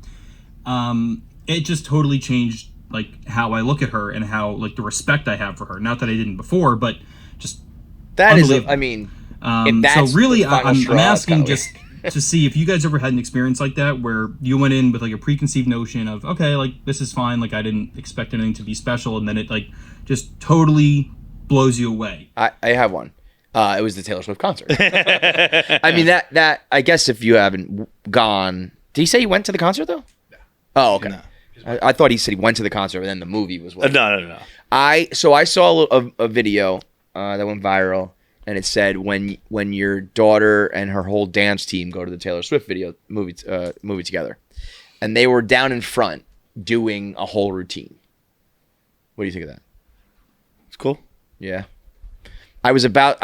It just totally changed like how I look at her and how like the respect I have for her. Not that I didn't before, but just that is. I mean, so really, I'm asking just to see if you guys ever had an experience like that where you went in with like a preconceived notion of okay, like this is fine, like I didn't expect anything to be special, and then it like just totally blows you away. I have one. It was the Taylor Swift concert. I mean that I guess if you haven't gone, did he say he went to the concert though? No. Oh, okay. No. I thought he said he went to the concert, and then the movie was what. No. I saw a video that went viral, and it said when your daughter and her whole dance team go to the Taylor Swift movie together, and they were down in front doing a whole routine. What do you think of that? It's cool. Yeah. I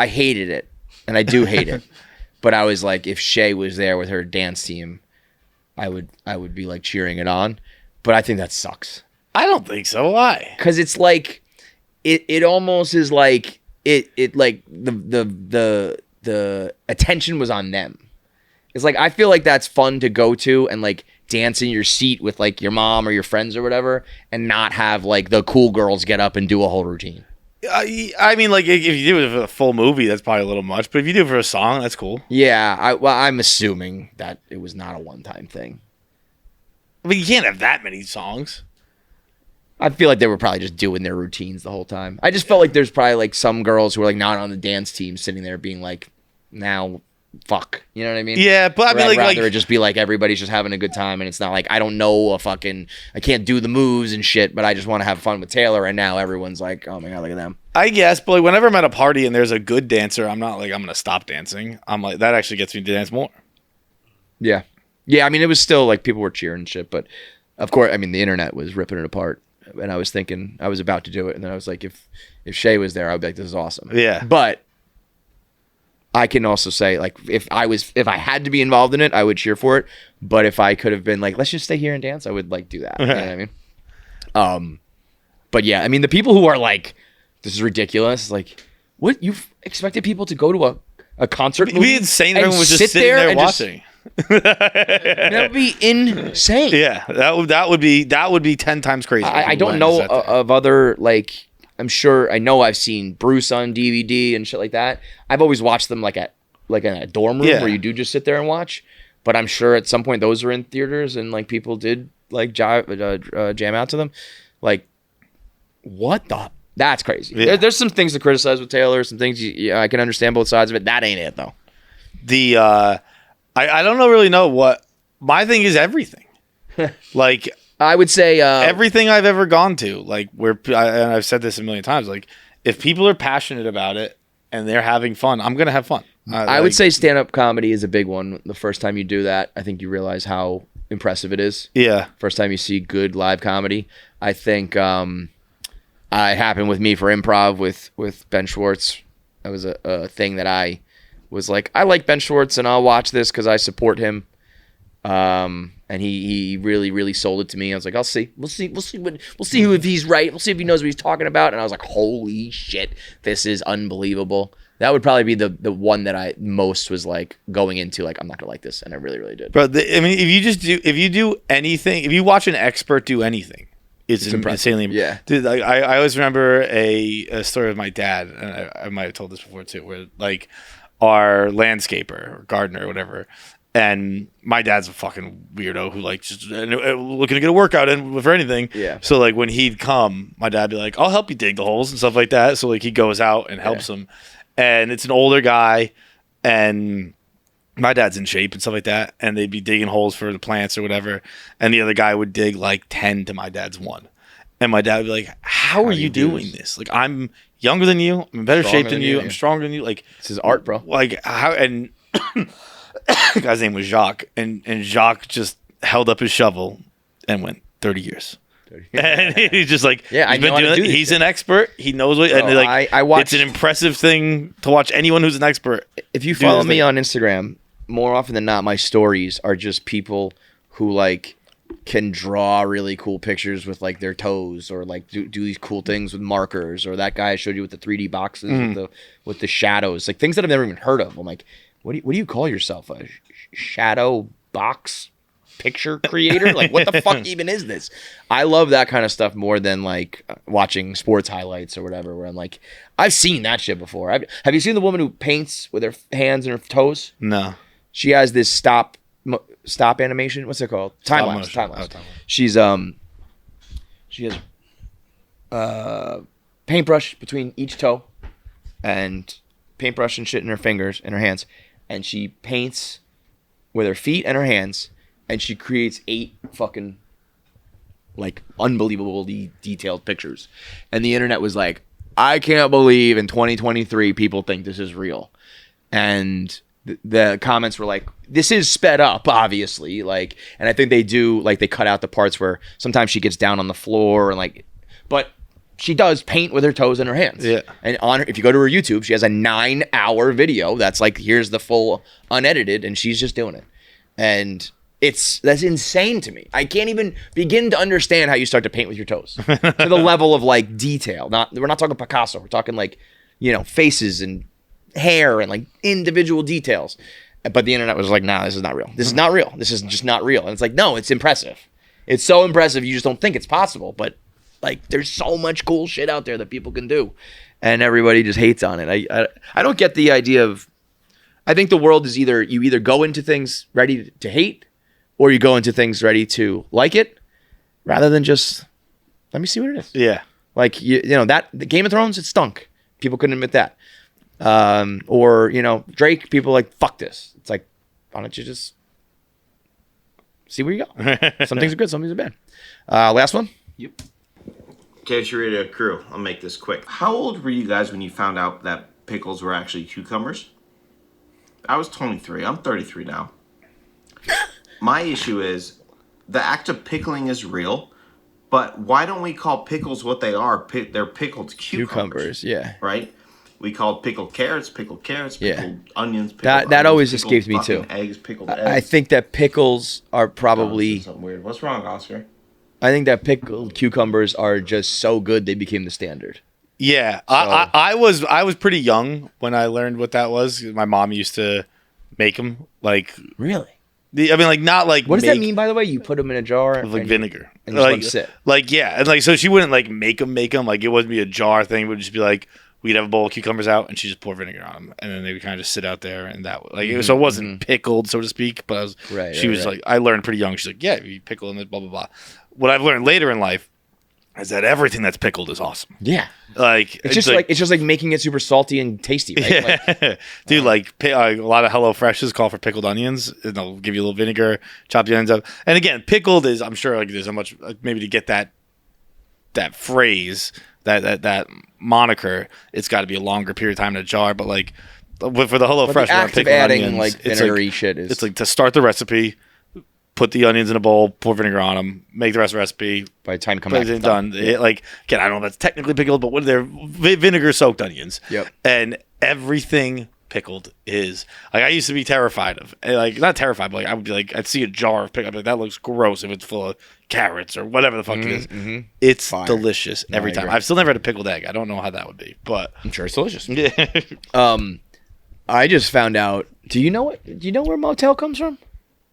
hated it, and I do hate it, but I was like, if Shay was there with her dance team, I would be like cheering it on, but I think that sucks. I don't think so. Why? Because it's like, it almost is like it like the attention was on them. It's like I feel like that's fun to go to and like dance in your seat with like your mom or your friends or whatever, and not have like the cool girls get up and do a whole routine. I mean, like, if you do it for a full movie, that's probably a little much. But if you do it for a song, that's cool. Yeah, I'm assuming that it was not a one-time thing. I mean, you can't have that many songs. I feel like they were probably just doing their routines the whole time. I just felt like there's probably, like, some girls who are, like, not on the dance team sitting there being like, now fuck. You know what I mean? Yeah, but I mean, I'd like rather it just be like everybody's just having a good time, and it's not like I don't know I can't do the moves and shit, but I just want to have fun with Taylor, and now everyone's like, oh my God, look at them. I guess, but like whenever I'm at a party and there's a good dancer, I'm not like I'm gonna stop dancing. I'm like that actually gets me to dance more. Yeah. Yeah, I mean, it was still like people were cheering and shit, but of course, I mean, the internet was ripping it apart, and I was thinking I was about to do it, and then I was like, if Shay was there, I'd be like, this is awesome. Yeah. But I can also say, like, if I had to be involved in it, I would cheer for it. But if I could have been like, let's just stay here and dance, I would like do that. You know what I mean? But yeah, I mean, the people who are like, this is ridiculous. Like, what, you expected people to go to a concert movie? It'd be insane. Everyone was just sitting there watching. That would be insane. Yeah, that would be 10 times crazy. I don't know of other, like, I know I've seen Bruce on DVD and shit like that. I've always watched them like in a dorm room where you do just sit there and watch. But I'm sure at some point those were in theaters and like people did like jam out to them. Like, what the? That's crazy. Yeah. There's some things to criticize with Taylor. Some things I can understand both sides of it. That ain't it though. I don't really know what my thing is. Everything. Like I would say everything I've ever gone to, like and I've said this a million times, like if people are passionate about it and they're having fun, I'm gonna have fun. I would say stand-up comedy is a big one. The first time you do that, I think you realize how impressive it is. Yeah. First time you see good live comedy. I think it happened with me for improv with Ben Schwartz. That was a thing that I was like, I like Ben Schwartz and I'll watch this because I support him. And he really, really sold it to me. I was like, I'll see. We'll see who, if he's right. We'll see if he knows what he's talking about. And I was like, holy shit, this is unbelievable. That would probably be the one that I most was like going into, like, I'm not gonna like this, and I really, really did. Bro, I mean, if you do anything, if you watch an expert do anything, it's insanely. Yeah, dude. Like, I always remember a story of my dad, and I might have told this before too, where like our landscaper or gardener or whatever. And my dad's a fucking weirdo who like just looking to get a workout in for anything. Yeah. So like when he'd come, my dad'd be like, "I'll help you dig the holes and stuff like that." So like he goes out and helps him, and it's an older guy, and my dad's in shape and stuff like that, and they'd be digging holes for the plants or whatever, and the other guy would dig like 10 to my dad's 1, and my dad would be like, "How are you doing this? Like I'm younger than you, I'm in better shape than you, I'm stronger than you. Like this is art, bro. Like how and." The guy's name was Jacques, and Jacques just held up his shovel and went 30 years. And he's just like, he's been doing it. He's an expert. He knows what. Bro, and like, I watch, it's an impressive thing to watch anyone who's an expert. If you follow me on Instagram, more often than not, my stories are just people who like can draw really cool pictures with like their toes, or like do these cool things with markers, or that guy I showed you with the 3D boxes with the shadows, like things that I've never even heard of. I'm like, what do you call yourself? A shadow box picture creator? Like, what the fuck even is this? I love that kind of stuff more than like watching sports highlights or whatever, where I'm like, I've seen that shit before. Have you seen the woman who paints with her hands and her toes? No. She has this stop animation. What's it called? Time lapse. She has paintbrush between each toe and paintbrush and shit in her fingers and her hands. And she paints with her feet and her hands, and she creates 8 fucking like unbelievably detailed pictures. And the internet was like, I can't believe in 2023 people think this is real. And the comments were like, this is sped up, obviously. Like, and I think they do, like, they cut out the parts where sometimes she gets down on the floor and like, but she does paint with her toes and her hands. Yeah. And if you go to her YouTube, she has a 9-hour video that's like, here's the full unedited, and she's just doing it. And that's insane to me. I can't even begin to understand how you start to paint with your toes to the level of like detail. We're not talking Picasso. We're talking like, faces and hair and like individual details. But the internet was like, nah, this is not real. This is not real. This is just not real. And it's like, no, it's impressive. It's so impressive. You just don't think it's possible. But like, there's so much cool shit out there that people can do, and everybody just hates on it. I don't get the idea of. I think the world is you either go into things ready to hate, or you go into things ready to like it, rather than just let me see what it is. Yeah, like that the Game of Thrones, it stunk. People couldn't admit that. Or, you know, Drake, people are like, fuck this. It's like, why don't you just see where you go? Some things are good, some things are bad. Last one? Yep. KFC Radio crew, I'll make this quick. How old were you guys when you found out that pickles were actually cucumbers? I was 23. I'm 33 now. My issue is the act of pickling is real, but why don't we call pickles what they are? They're pickled cucumbers. Yeah. Right? We called pickled carrots, pickled onions, pickled that onions, always pickled escapes me too. Eggs, pickled I eggs. think that pickles are probably Something weird. What's wrong, Oscar? I think that pickled cucumbers are just so good they became the standard. Yeah, I was pretty young when I learned what that was. My mom used to make them. Like, really? I mean, like, not like. What does that mean, by the way? You put them in a jar with like vinegar and just let them sit. Like, yeah, and like, so she wouldn't like make them. Like, it wouldn't be a jar thing. It would just be like, we'd have a bowl of cucumbers out, and she'd just pour vinegar on them, and then they would kind of just sit out there, and that like so it wasn't pickled, so to speak. But I was she was like, I learned pretty young. She's like, yeah, you pickle and blah blah blah. What I've learned later in life is that everything that's pickled is awesome. Yeah, like it's just like making it super salty and tasty, right? Yeah. Like, dude, like a lot of Hello Freshes call for pickled onions, and they'll give you a little vinegar, chop the onions up. And again, pickled is, I'm sure, like there's so much maybe to get that phrase, that moniker, it's got to be a longer period of time in a jar. But like for the Hello Fresh, the act of adding like vinegary shit is it's like to start the recipe. Put the onions in a bowl, pour vinegar on them, make the rest of the recipe. By the time you come back, it's done. Like, again, I don't know if that's technically pickled, but what they're vinegar-soaked onions. Yep. And everything pickled is like I used to be terrified of. Like, not terrified, but like I would be like, I'd see a jar of pickled. I'd be like, that looks gross if it's full of carrots or whatever the fuck it is. Mm-hmm. It's delicious every time. I've still never had a pickled egg. I don't know how that would be, but I'm sure it's delicious. Yeah. I just found out. Do you know where motel comes from?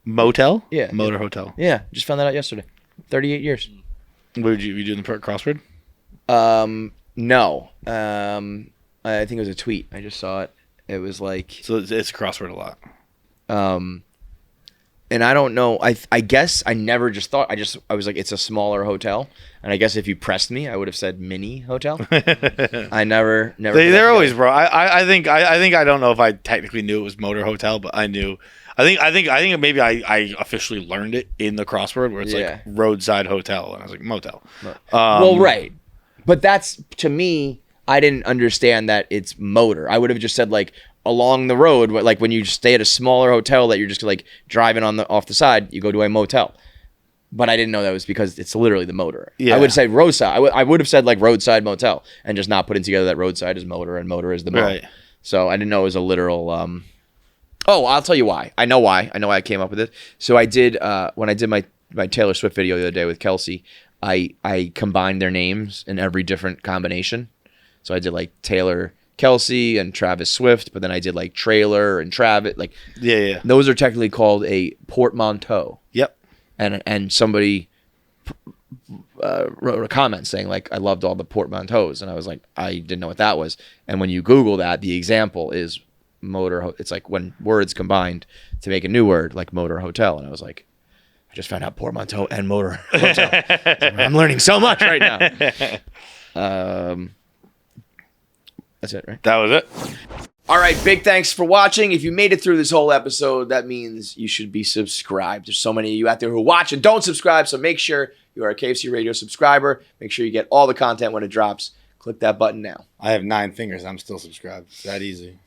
Motel? Yeah. Motor hotel. Yeah. Just found that out yesterday. 38 years. What would you do in the crossword? No. I think it was a tweet. I just saw it. It was like. So it's a crossword a lot. And I don't know. I guess I never just thought. I was like, it's a smaller hotel. And I guess if you pressed me, I would have said mini hotel. I never. They're always, bro. I think I don't know if I technically knew it was motor hotel, but I knew. I think maybe I officially learned it in the crossword where it's like roadside hotel, and I was like motel. Well, right, but that's to me. I didn't understand that it's motor. I would have just said like along the road, like when you stay at a smaller hotel that you're just like driving off the side, you go to a motel. But I didn't know that was because it's literally the motor. Yeah. I would say roadside. I would have said like roadside motel and just not putting together that roadside is motor and motor is the motor. Right. So I didn't know it was a literal. Oh, I'll tell you why. I know why I came up with it. So I did when I did my Taylor Swift video the other day with Kelsey. I combined their names in every different combination. So I did like Taylor Kelsey and Travis Swift, but then I did like Trailer and Travis. Like yeah. Those are technically called a portmanteau. Yep. And somebody wrote a comment saying like I loved all the portmanteaus, and I was like I didn't know what that was. And when you Google that, the example is motor. It's like when words combined to make a new word, like motor hotel. And I was like, I just found out portmanteau and motor hotel. I'm learning so much right now. That's it, right? That was it. All right, big thanks for watching. If you made it through this whole episode, that means you should be subscribed. There's so many of you out there who watch and don't subscribe, so make sure you are a KFC Radio subscriber. Make sure you get all the content when it drops. Click that button now. I have 9 fingers. I'm still subscribed. It's that easy.